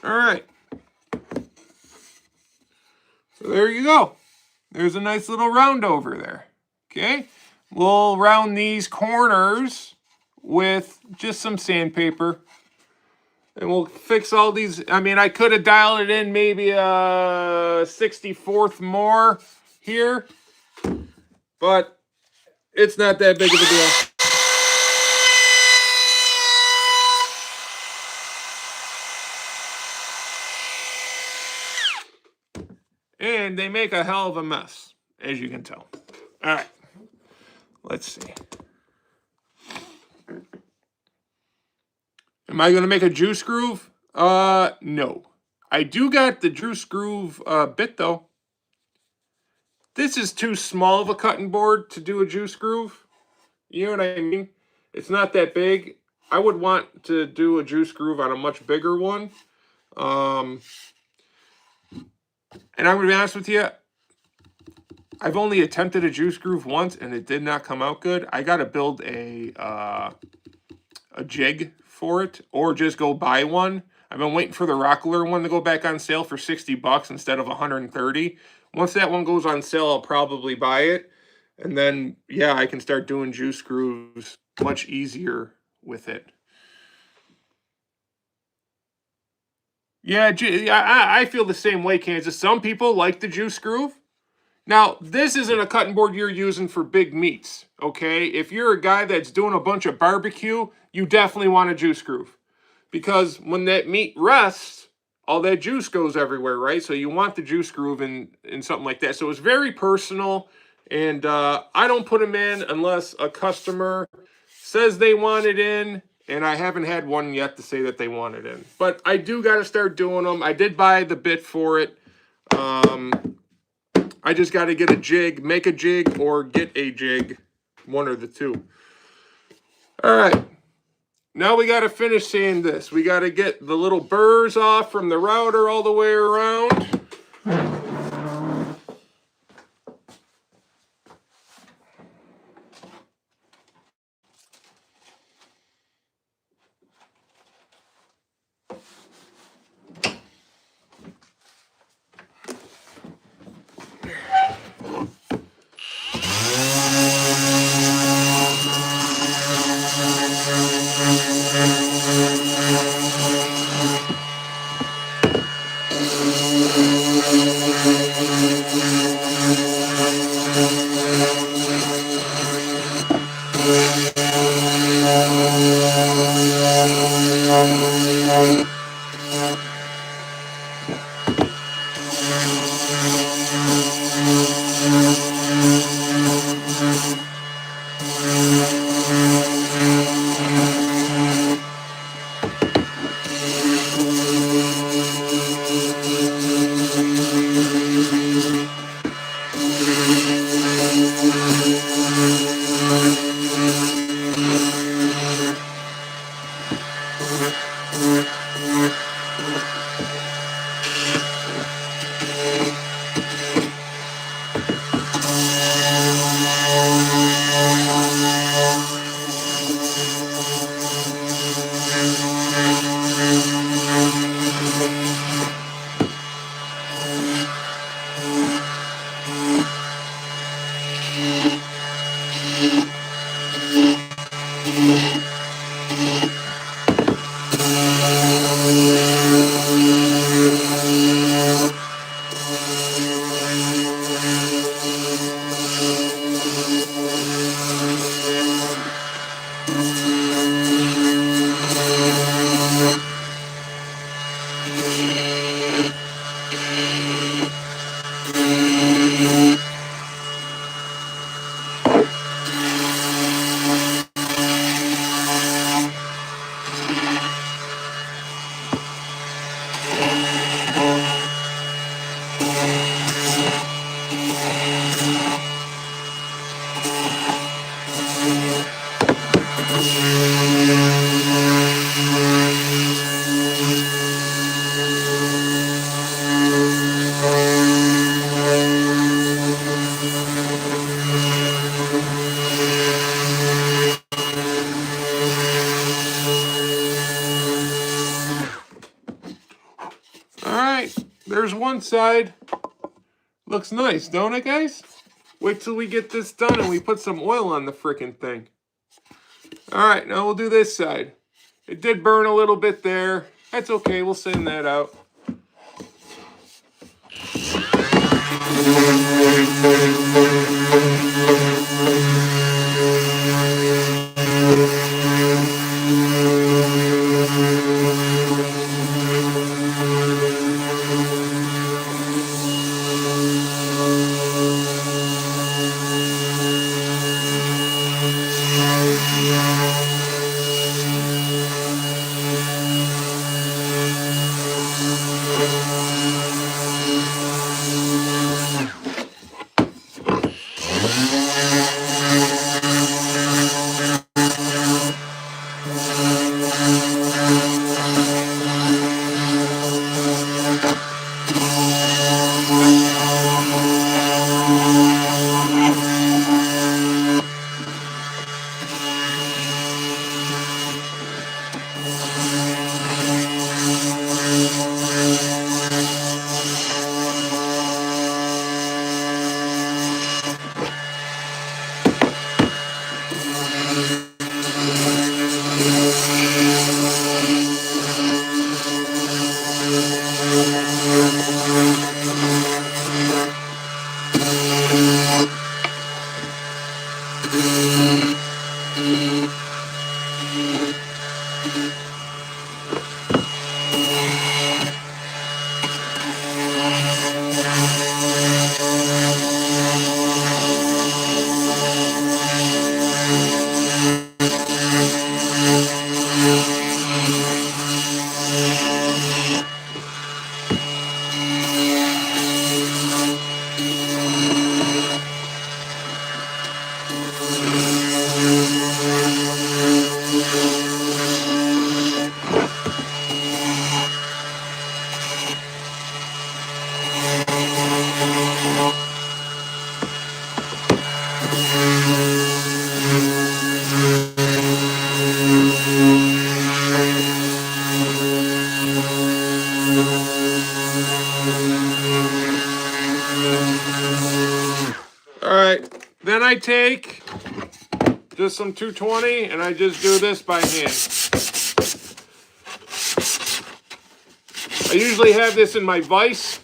All right. So there you go. There's a nice little round over there. Okay. We'll round these corners with just some sandpaper. And we'll fix all these. I mean, I could have dialed it in maybe a 64th more here. But it's not that big of a deal. And they make a hell of a mess, as you can tell. All right. Let's see. Am I going to make a juice groove? No. I do got the juice groove bit, though. This is too small of a cutting board to do a juice groove. You know what I mean? It's not that big. I would want to do a juice groove on a much bigger one. And I'm going to be honest with you, I've only attempted a juice groove once, and it did not come out good. I got to build a jig for it, or just go buy one. I've been waiting for the Rockler one to go back on sale for $60 instead of $130. Once that one goes on sale, I'll probably buy it. And then, yeah, I can start doing juice grooves much easier with it. Yeah, I feel the same way, Kansas. Some people like the juice groove. Now, this isn't a cutting board you're using for big meats, okay? If you're a guy that's doing a bunch of barbecue, you definitely want a juice groove. Because when that meat rests, all that juice goes everywhere, right? So you want the juice groove in something like that. So it's very personal, and I don't put them in unless a customer says they want it in, and I haven't had one yet to say that they want it in. But I do got to start doing them. I did buy the bit for it. I just got to get a jig, make a jig, or get a jig. One or the two. All right. Now we got to finish sanding this. We got to get the little burrs off from the router all the way around. Alright, there's one side. Looks nice, don't it, guys? Wait till we get this done and we put some oil on the frickin' thing. Alright, now we'll do this side. It did burn a little bit there. That's okay, we'll sand that out. Alright, then I take just some 220 and I just do this by hand. I usually have this in my vise.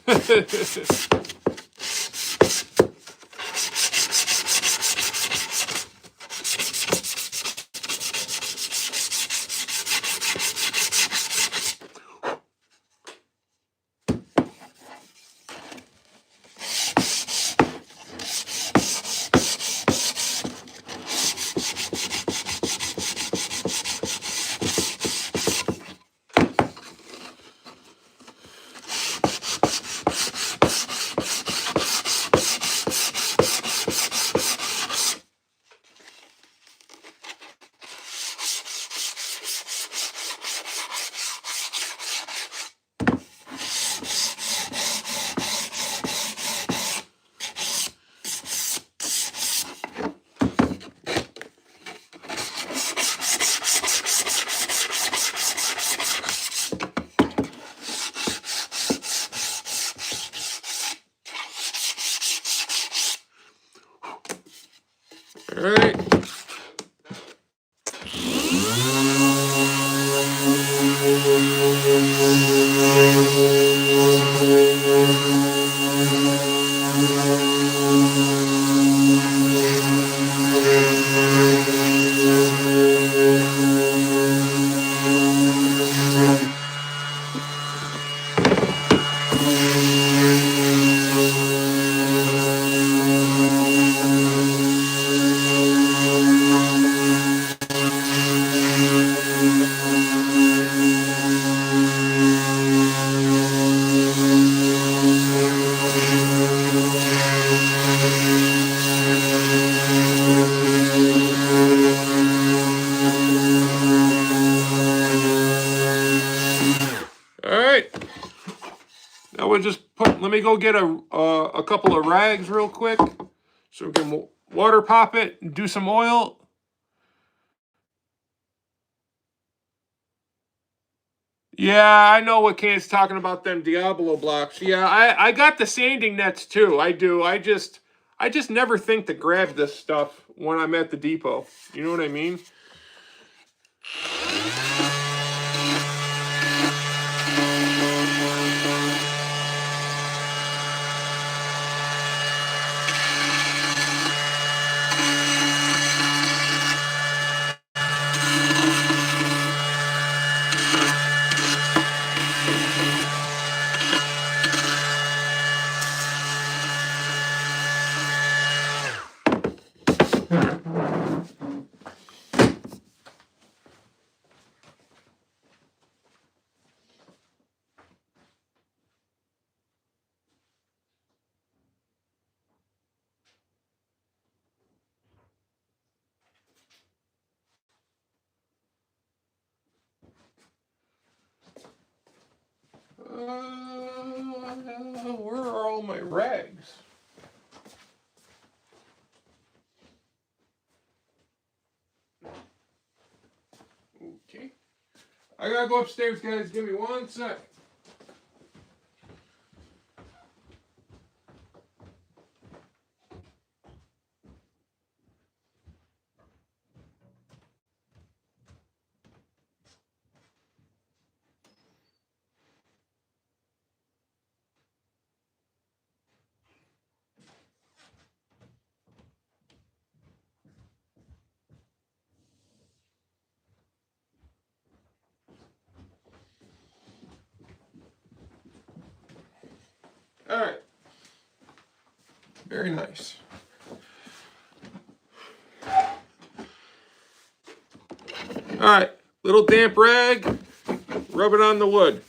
would just let me go get a couple of rags real quick so we can water pop it and do some oil. Yeah, I know what Kane's talking about, them Diablo blocks. Yeah, I got the sanding nets too. I do. I just never think to grab this stuff when I'm at the depot. You know what I mean? Where are all my rags? Okay. I gotta go upstairs, guys. Give me 1 sec. All right. Very nice. All right. Little damp rag. Rub it on the wood.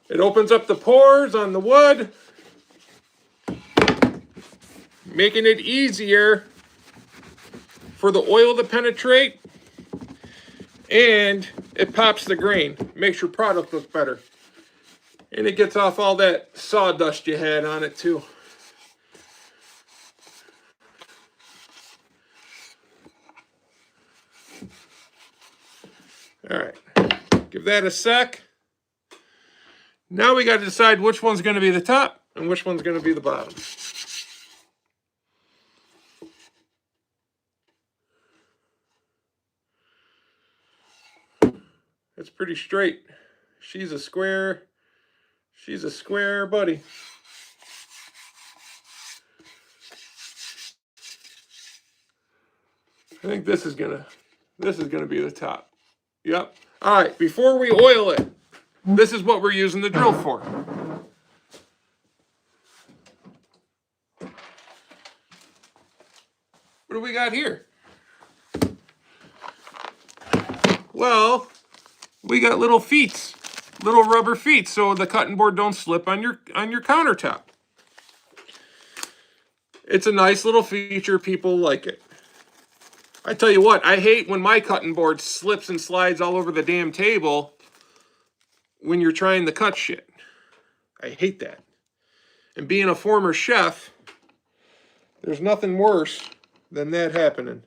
It opens up the pores on the wood, making it easier for the oil to penetrate, and it pops the grain, makes your product look better. And it gets off all that sawdust you had on it too. All right, give that a sec. Now we got to decide which one's going to be the top and which one's going to be the bottom. It's pretty straight. She's a square. She's a square buddy. I think this is gonna be the top. Yep. All right, before we oil it, this is what we're using the drill for. What do we got here? Well, we got little feet, little rubber feet, so the cutting board don't slip on your countertop. It's a nice little feature. People like it. I tell you what, I hate when my cutting board slips and slides all over the damn table when you're trying to cut shit. I hate that. And being a former chef, there's nothing worse than that happening.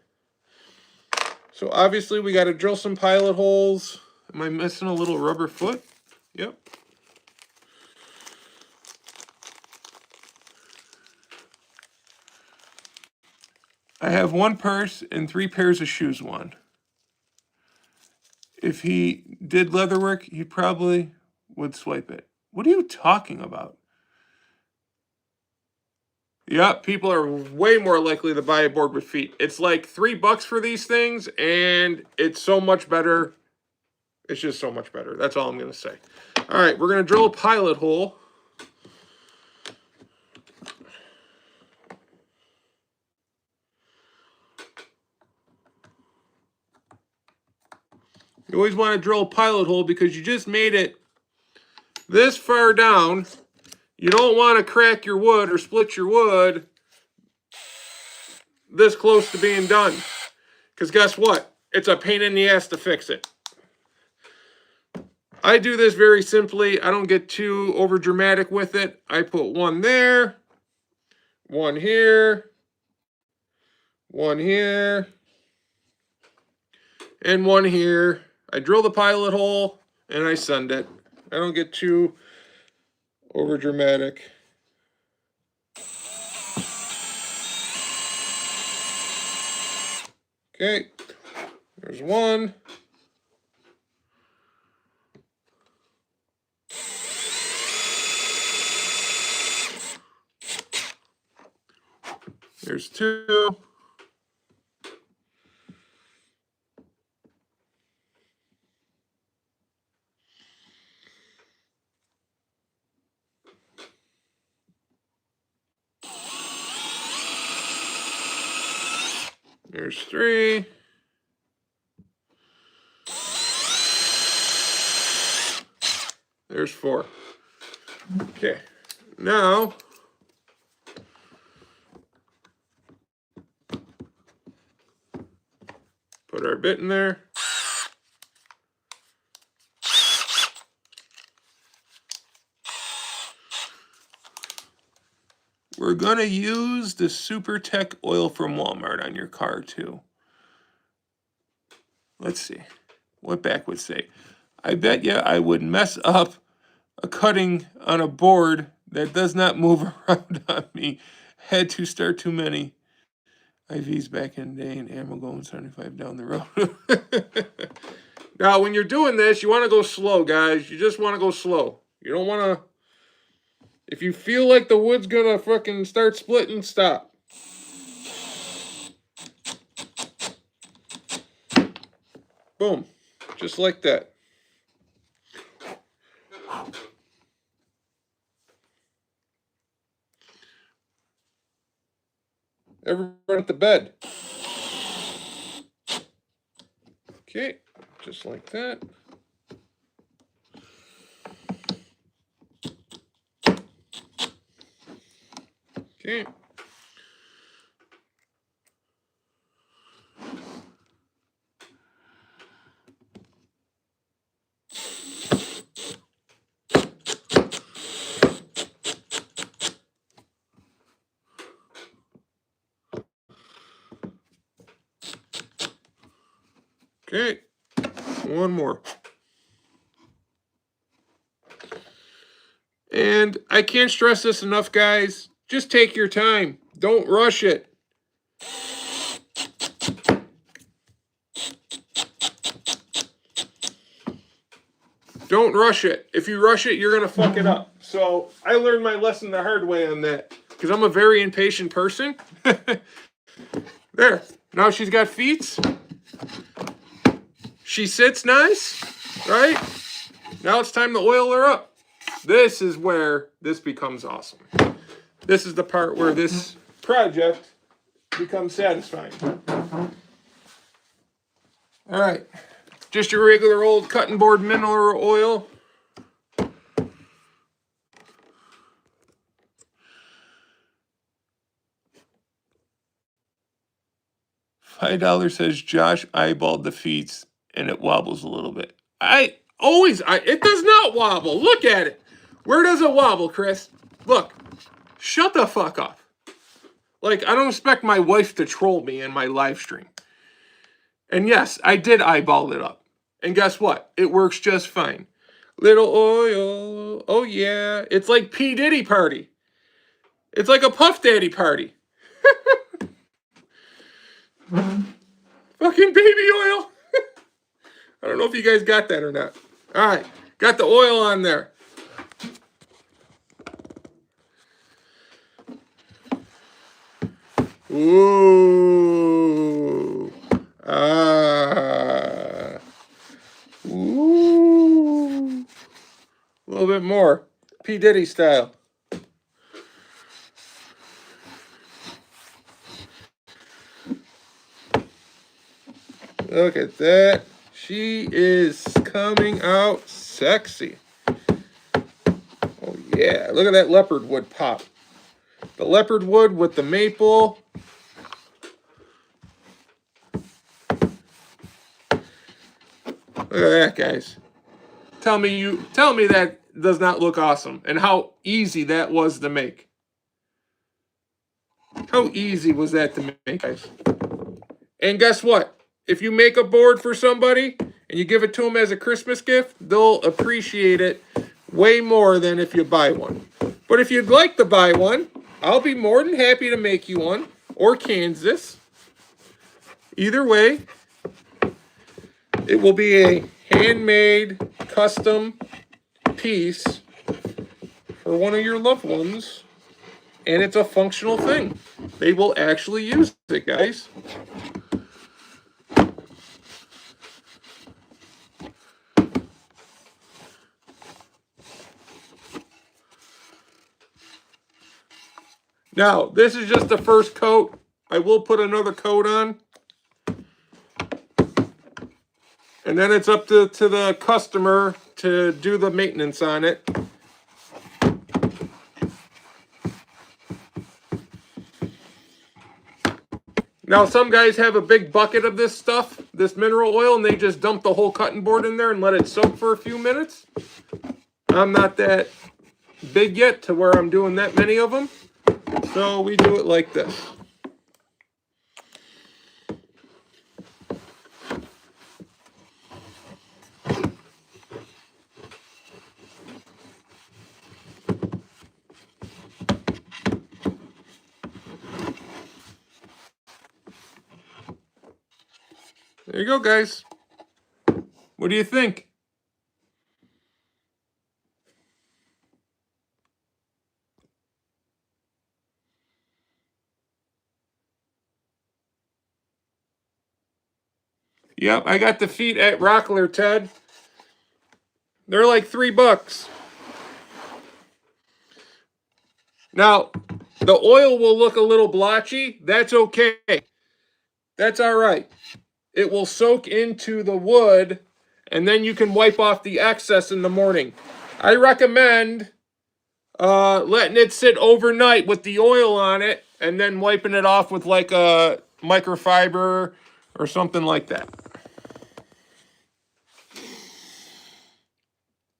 So obviously we got to drill some pilot holes. Am I missing a little rubber foot? Yep. I have 1 purse and 3 pairs of shoes on. If he did leather work, he probably would swipe it. What are you talking about? Yep, people are way more likely to buy a board with feet. It's like $3 for these things, and it's so much better. It's just so much better. That's all I'm going to say. All right, we're going to drill a pilot hole. You always want to drill a pilot hole because you just made it this far down. You don't want to crack your wood or split your wood this close to being done. Because guess what? It's a pain in the ass to fix it. I do this very simply. I don't get too over dramatic with it. I put one there, one here, one here, and one here. I drill the pilot hole and I send it. I don't get too over dramatic. Okay, there's one. There's two. There's three. There's four. Okay, now put our bit in there. We're gonna use the SuperTech oil from Walmart on your car too. Let's see what back would say. I bet you I would mess up a cutting on a board that does not move around on me. Had to start too many IVs back in the day and ammo going 75 down the road. Now, when you're doing this, you want to go slow, guys. You just want to go slow. You don't want to... If you feel like the wood's going to fucking start splitting, stop. Boom. Just like that. Everyone at the bed. Okay, just like that. Okay. Okay, one more. And I can't stress this enough, guys. Just take your time. Don't rush it. Don't rush it. If you rush it, you're going to fuck it up. So I learned my lesson the hard way on that because I'm a very impatient person. There. Now she's got feet. She sits nice, right? Now it's time to oil her up. This is where this becomes awesome. This is the part where this project becomes satisfying. All right. Just your regular old cutting board mineral oil. $5 says Josh eyeballed the feet and it wobbles a little bit. It does not wobble. Look at it. Where does it wobble, Chris? Look. Shut the fuck up. Like, I don't expect my wife to troll me in my live stream. And yes, I did eyeball it up. And guess what? It works just fine. Little oil. Oh, yeah. It's like P. Diddy party. It's like a Puff Daddy party. Fucking baby oil. I don't know if you guys got that or not. All right. Got the oil on there. Ooh. Ooh. A little bit more. P. Diddy style. Look at that. She is coming out sexy. Oh, yeah. Look at that leopard wood pop. The leopard wood with the maple. Look at that, guys. tell me that does not look awesome and how easy that was to make. How easy was that to make, guys? And guess what? If you make a board for somebody and you give it to them as a Christmas gift, they'll appreciate it way more than if you buy one. But if you'd like to buy one, I'll be more than happy to make you one, or Kansas. Either way, it will be a handmade, custom piece for one of your loved ones, and it's a functional thing. They will actually use it, guys. Now, this is just the first coat. I will put another coat on. And then it's up to the customer to do the maintenance on it. Now, some guys have a big bucket of this stuff, this mineral oil, and they just dump the whole cutting board in there and let it soak for a few minutes. I'm not that big yet to where I'm doing that many of them. So we do it like this. There you go, guys. What do you think? Yep, I got the feet at Rockler, Ted. They're like $3. Now, the oil will look a little blotchy. That's okay. That's all right. It will soak into the wood, and then you can wipe off the excess in the morning. I recommend letting it sit overnight with the oil on it, and then wiping it off with like a microfiber or something like that.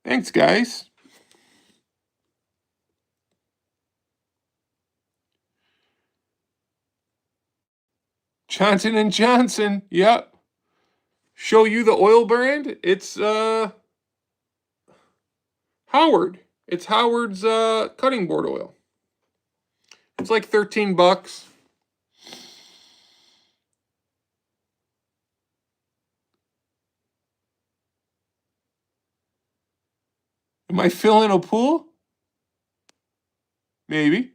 Thanks, guys. Johnson & Johnson, yep. Show you the oil brand. It's Howard. It's Howard's cutting board oil. It's like $13. Am I filling a pool? Maybe.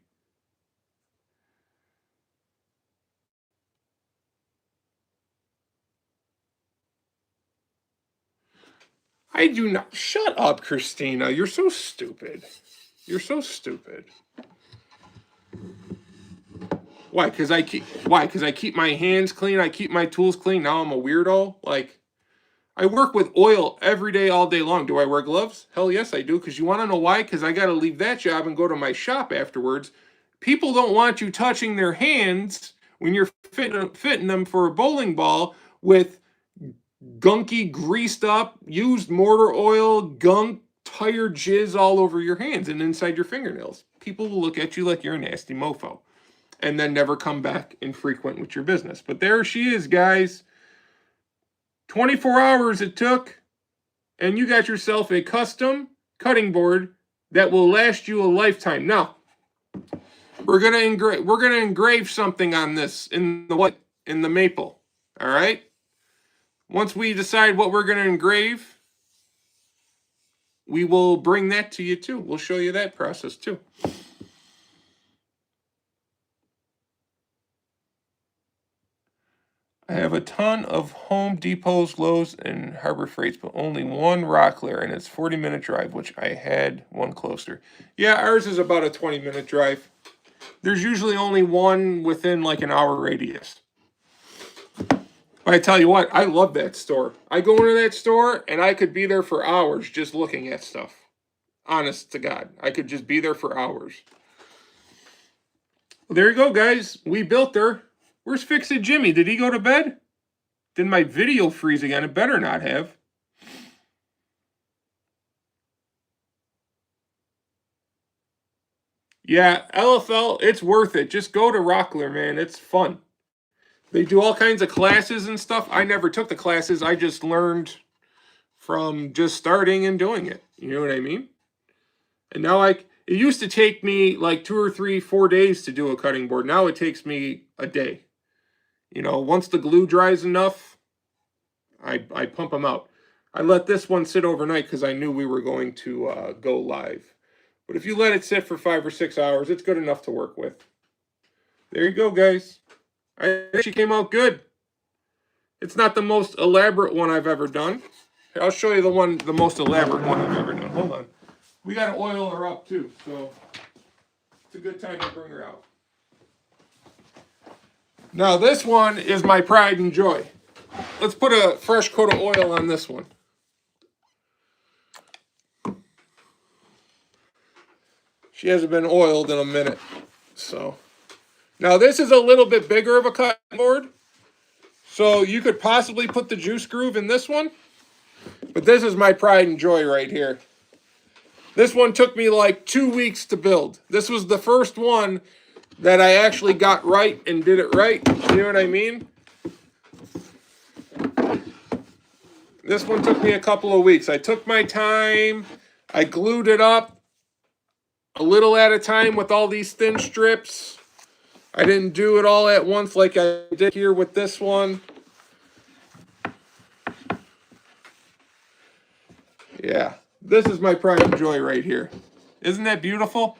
I do not. Shut up, Christina. You're so stupid. You're so stupid. Why? Because I keep my hands clean. I keep my tools clean. Now I'm a weirdo. Like, I work with oil every day, all day long. Do I wear gloves? Hell yes, I do. Because you want to know why? Because I got to leave that job and go to my shop afterwards. People don't want you touching their hands when you're fitting them for a bowling ball with gunky, greased up, used motor oil, gunk, tire jizz all over your hands and inside your fingernails. People will look at you like you're a nasty mofo and then never come back and frequent with your business. But there she is, guys. 24 hours it took, and you got yourself a custom cutting board that will last you a lifetime. Now, we're gonna engrave something on this in the maple. All right. Once we decide what we're gonna engrave, we will bring that to you too. We'll show you that process too. I have a ton of Home Depots, Lowe's, and Harbor Freights, but only one Rockler, and it's 40-minute drive, which I had one closer. Yeah, ours is about a 20-minute drive. There's usually only one within like an hour radius. But I tell you what, I love that store. I go into that store, and I could be there for hours just looking at stuff. Honest to God, I could just be there for hours. Well, there you go, guys. We built her. Where's Fix-It Jimmy? Did he go to bed? Did my video freeze again? It better not have. Yeah, LFL, it's worth it. Just go to Rockler, man. It's fun. They do all kinds of classes and stuff. I never took the classes. I just learned from just starting and doing it. You know what I mean? And now it used to take me like 2 or 3, 4 days to do a cutting board. Now it takes me a day. You know, once the glue dries enough, I pump them out. I let this one sit overnight because I knew we were going to go live. But if you let it sit for 5 or 6 hours, it's good enough to work with. There you go, guys. I think she came out good. It's not the most elaborate one I've ever done. Here, I'll show you the most elaborate one I've ever done. Hold on. We got to oil her up too, so it's a good time to bring her out. Now this one is my pride and joy. Let's put a fresh coat of oil on this one. She hasn't been oiled in a minute, so. Now this is a little bit bigger of a cutting board, so you could possibly put the juice groove in this one, but this is my pride and joy right here. This one took me like 2 weeks to build. This was the first one that I actually got right and did it right. You know what I mean? This one took me a couple of weeks. I took my time. I glued it up a little at a time with all these thin strips. I didn't do it all at once like I did here with this one. Yeah, this is my pride and joy right here. Isn't that beautiful?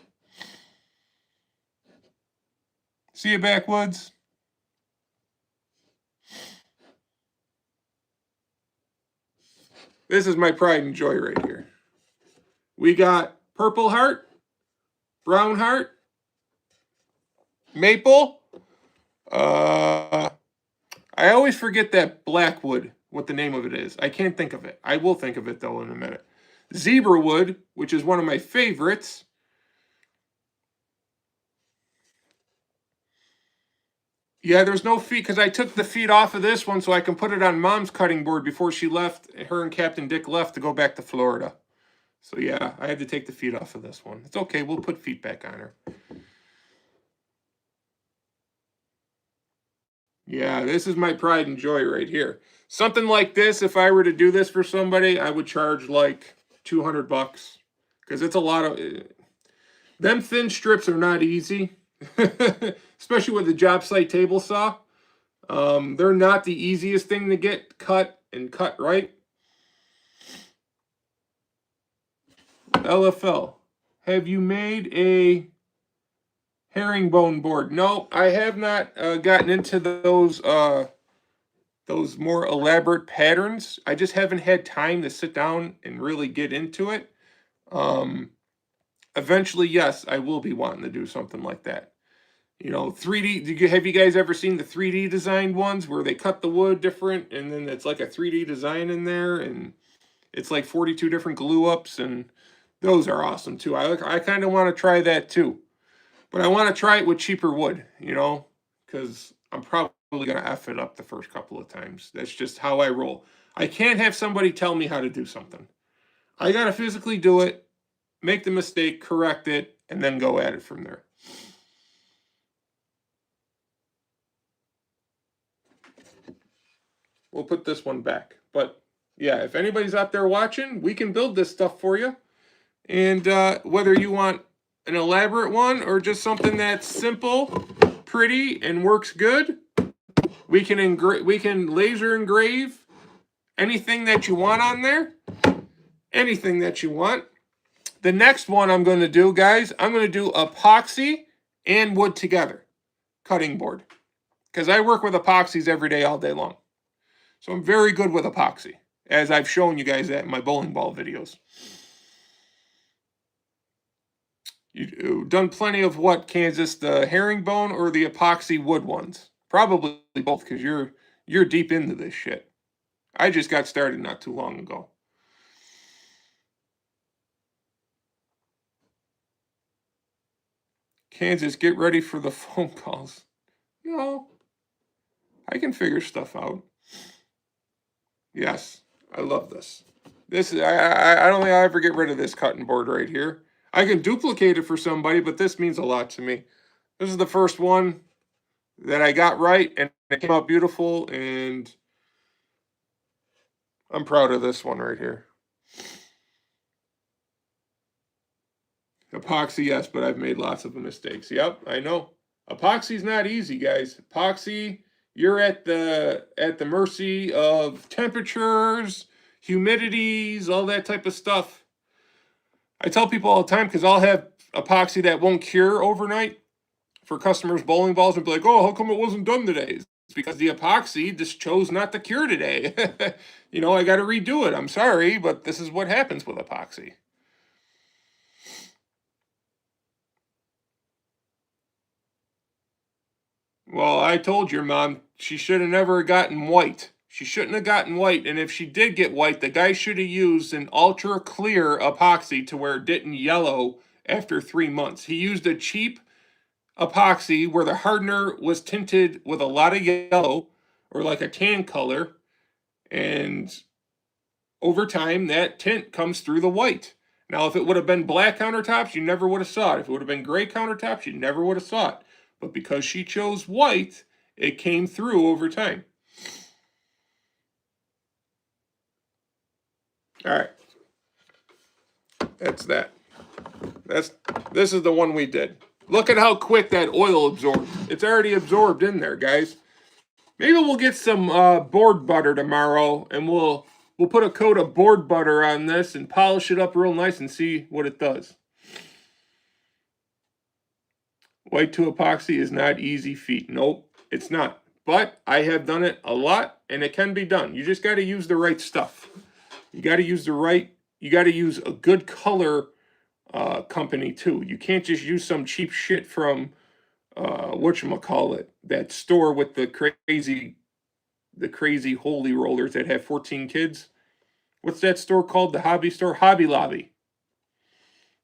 See you, Backwoods. This is my pride and joy right here. We got purple heart, brown heart, maple. I always forget that blackwood, what the name of it is. I can't think of it. I will think of it, though, in a minute. Zebra wood, which is one of my favorites. Yeah, there's no feet, because I took the feet off of this one so I can put it on Mom's cutting board before she left. Her and Captain Dick left to go back to Florida. So, yeah, I had to take the feet off of this one. It's okay. We'll put feet back on her. Yeah, this is my pride and joy right here. Something like this, if I were to do this for somebody, I would charge like $200 because it's a lot of. Them thin strips are not easy, especially with the job site table saw. They're not the easiest thing to get cut and cut right. LFL, have you made a herringbone board? No, I have not gotten into those more elaborate patterns. I just haven't had time to sit down and really get into it. Eventually, yes, I will be wanting to do something like that. You know, 3D, have you guys ever seen the 3D designed ones where they cut the wood different and then it's like a 3D design in there and it's like 42 different glue ups, and those are awesome too. I kind of want to try that too. But I want to try it with cheaper wood, you know, because I'm probably going to F it up the first couple of times. That's just how I roll. I can't have somebody tell me how to do something. I got to physically do it, make the mistake, correct it, and then go at it from there. We'll put this one back. But yeah, if anybody's out there watching, we can build this stuff for you. And whether you want an elaborate one or just something that's simple, pretty, and works good, we can laser engrave anything that you want on there. Anything that you want. The next one I'm going to do, guys, I'm going to do epoxy and wood together cutting board. Because I work with epoxies every day, all day long. So I'm very good with epoxy, as I've shown you guys that in my bowling ball videos. You've done plenty of what, Kansas? The herringbone or the epoxy wood ones? Probably both, because you're deep into this shit. I just got started not too long ago. Kansas, get ready for the phone calls. No, I can figure stuff out. Yes, I love this. This is I don't think I'll ever get rid of this cutting board right here. I can duplicate it for somebody, but this means a lot to me. This is the first one that I got right, and it came out beautiful, and I'm proud of this one right here. Epoxy, yes, but I've made lots of mistakes. Yep, I know. Epoxy's not easy, guys. Epoxy, you're at the mercy of temperatures, humidities, all that type of stuff. I tell people all the time, because I'll have epoxy that won't cure overnight for customers' bowling balls and be like, oh, how come it wasn't done today? It's because the epoxy just chose not to cure today. You know, I got to redo it. I'm sorry, but this is what happens with epoxy. Well, I told your mom she should have never gotten white. She shouldn't have gotten white, and if she did get white, the guy should have used an ultra clear epoxy to where it didn't yellow after 3 months. He used a cheap epoxy where the hardener was tinted with a lot of yellow or like a tan color, and over time that tint comes through the white. Now, if it would have been black countertops, you never would have saw it. If it would have been gray countertops, you never would have saw it. But because she chose white, it came through over time. All right. That's that. This is the one we did. Look at how quick that oil absorbed. It's already absorbed in there, guys. Maybe we'll get some board butter tomorrow, and we'll put a coat of board butter on this and polish it up real nice and see what it does. White to epoxy is not easy feat. Nope, it's not. But I have done it a lot, and it can be done. You just got to use the right stuff. You got to use a good color company too. You can't just use some cheap shit from whatchamacallit, that store with the crazy holy rollers that have 14 kids. What's that store called? The hobby store? Hobby Lobby.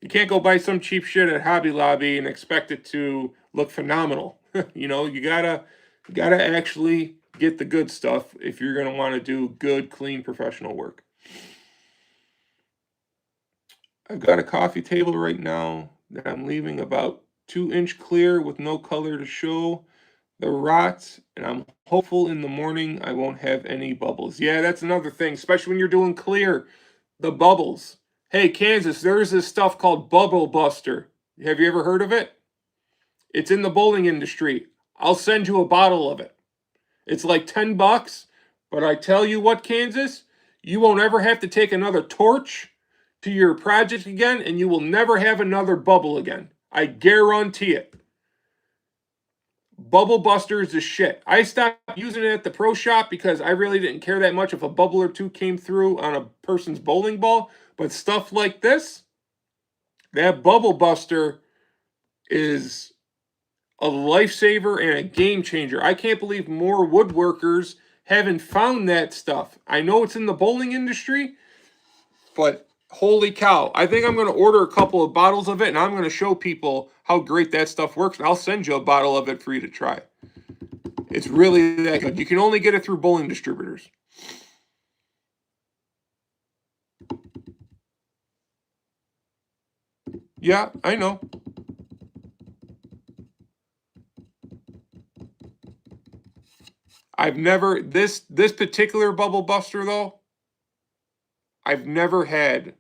You can't go buy some cheap shit at Hobby Lobby and expect it to look phenomenal. You know, you gotta actually get the good stuff if you're gonna want to do good, clean, professional work. I've got a coffee table right now that I'm leaving about 2-inch clear with no color to show the rot, and I'm hopeful in the morning I won't have any bubbles. Yeah, that's another thing, especially when you're doing clear, the bubbles. Hey, Kansas, there's this stuff called Bubble Buster. Have you ever heard of it? It's in the bowling industry. I'll send you a bottle of it. It's like $10, but I tell you what, Kansas, you won't ever have to take another torch to your project again, and you will never have another bubble again. I guarantee it. Bubble Buster is the shit. I stopped using it at the pro shop because I really didn't care that much if a bubble or two came through on a person's bowling ball. But stuff like this, that Bubble Buster is a lifesaver and a game changer. I can't believe more woodworkers haven't found that stuff. I know it's in the bowling industry, but holy cow. I think I'm going to order a couple of bottles of it, and I'm going to show people how great that stuff works, and I'll send you a bottle of it for you to try. It's really that good. You can only get it through bowling distributors. Yeah, I know. I've never, this particular Bubble Buster, though, I've never had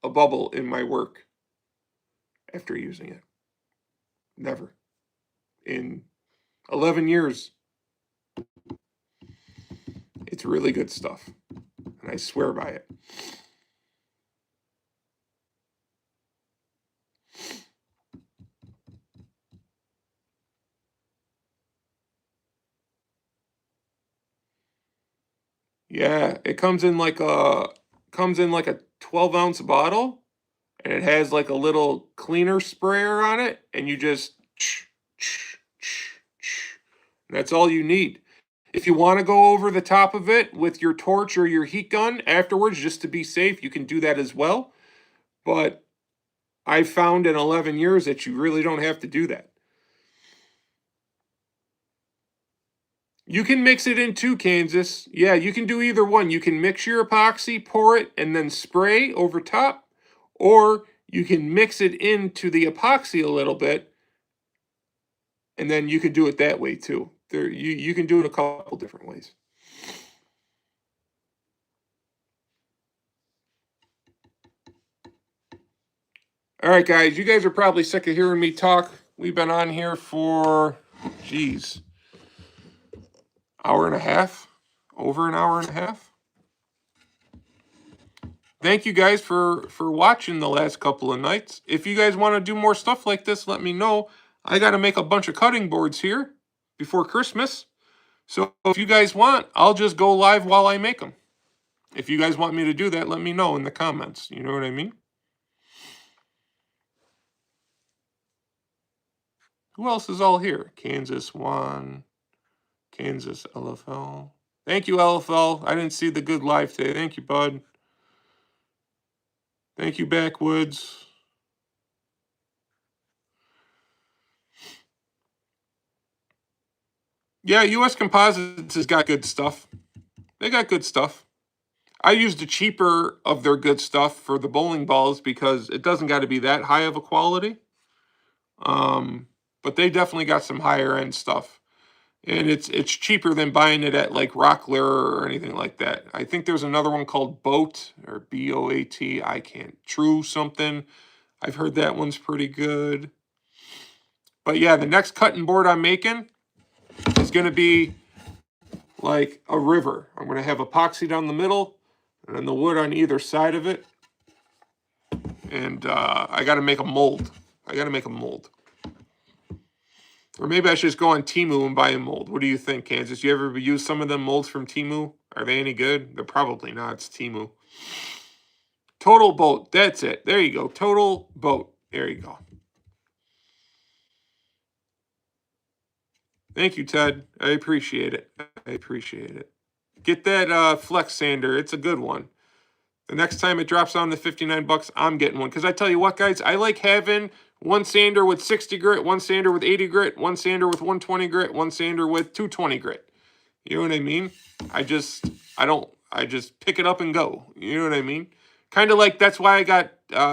a bubble in my work after using it. Never. In 11 years. It's really good stuff. And I swear by it. Yeah, it comes in like a 12-ounce bottle, and it has like a little cleaner sprayer on it, and you just that's all you need. If you want to go over the top of it with your torch or your heat gun afterwards, just to be safe, you can do that as well. But I found in 11 years that you really don't have to do that. You can mix it in too, Kansas. Yeah, you can do either one. You can mix your epoxy, pour it, and then spray over top. Or you can mix it into the epoxy a little bit, and then you can do it that way too. You can do it a couple different ways. All right, guys, you guys are probably sick of hearing me talk. We've been on here for, geez, hour and a half, over an hour and a half. Thank you guys for watching the last couple of nights. If you guys want to do more stuff like this, let me know. I got to make a bunch of cutting boards here before Christmas. So if you guys want, I'll just go live while I make them. If you guys want me to do that, let me know in the comments. You know what I mean? Who else is all here? Kansas 1, Kansas LFL. Thank you, LFL. I didn't see the good live today. Thank you, bud. Thank you, Backwoods. Yeah, US Composites has got good stuff. They got good stuff. I used the cheaper of their good stuff for the bowling balls because it doesn't got to be that high of a quality. But they definitely got some higher end stuff. And it's cheaper than buying it at like Rockler or anything like that. I think there's another one called Boat or B-O-A-T. I can't. True something. I've heard that one's pretty good. But yeah, the next cutting board I'm making is going to be like a river. I'm going to have epoxy down the middle and then the wood on either side of it. And I got to make a mold. Or maybe I should just go on Temu and buy a mold. What do you think, Kansas? You ever use some of them molds from Temu? Are they any good? They're probably not. It's Temu. Total Boat. That's it. There you go. Total Boat. There you go. Thank you, Ted. I appreciate it. Get that Flex sander. It's a good one. The next time it drops down to 59 bucks, I'm getting one. Because I tell you what, guys, I like having one sander with 60 grit, one sander with 80 grit, one sander with 120 grit, one sander with 220 grit. You know what I mean? I just pick it up and go. You know what I mean? Kind of like that's why I got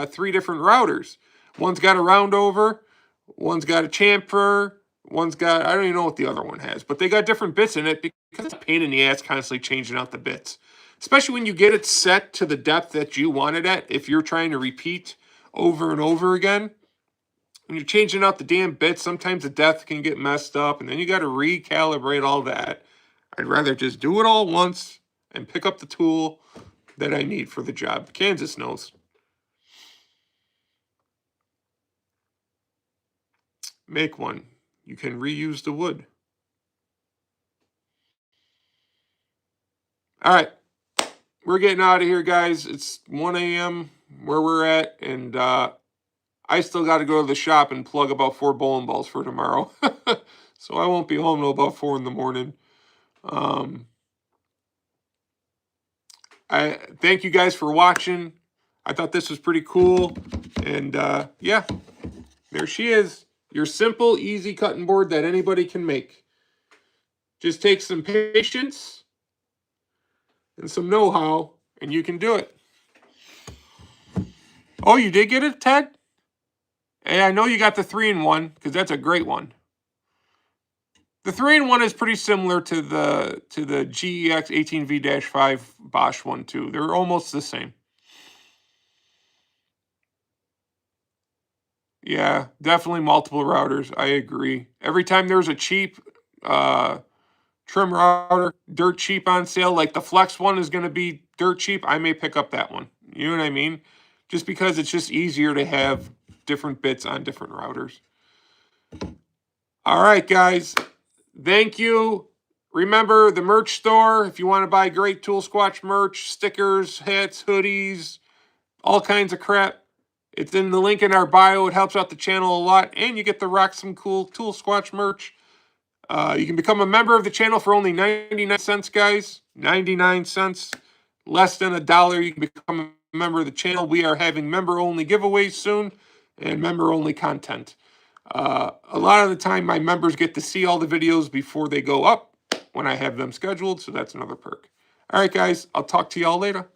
3 different routers. One's got a round over, one's got a chamfer, one's got, I don't even know what the other one has, but they got different bits in it because it's a pain in the ass constantly changing out the bits. Especially when you get it set to the depth that you want it at, if you're trying to repeat over and over again. When you're changing out the damn bits, sometimes the depth can get messed up, and then you got to recalibrate all that. I'd rather just do it all once and pick up the tool that I need for the job. Kansas knows. Make one. You can reuse the wood. All right. We're getting out of here, guys. It's 1 a.m. where we're at, and I still got to go to the shop and plug about 4 bowling balls for tomorrow. So I won't be home till about 4 in the morning. I thank you guys for watching. I thought this was pretty cool. And yeah, there she is. Your simple, easy cutting board that anybody can make. Just take some patience and some know-how, and you can do it. Oh, you did get it, Ted? Hey, I know you got the 3-in-1, because that's a great one. The 3-in-1 is pretty similar to the GEX 18V-5 Bosch one, too. They're almost the same. Yeah, definitely multiple routers. I agree. Every time there's a cheap trim router, dirt cheap on sale, like the Flex one is going to be dirt cheap, I may pick up that one. You know what I mean? Just because it's just easier to have different bits on different routers. All right, guys. Thank you. Remember the merch store. If you want to buy great Tool Squatch merch, stickers, hats, hoodies, all kinds of crap, it's in the link in our bio. It helps out the channel a lot, and you get to rock some cool Tool Squatch merch. You can become a member of the channel for only 99 cents, guys. 99 cents. Less than $1. You can become a member of the channel. We are having member-only giveaways soon and member-only content. A lot of the time, my members get to see all the videos before they go up when I have them scheduled, so that's another perk. All right, guys. I'll talk to y'all later.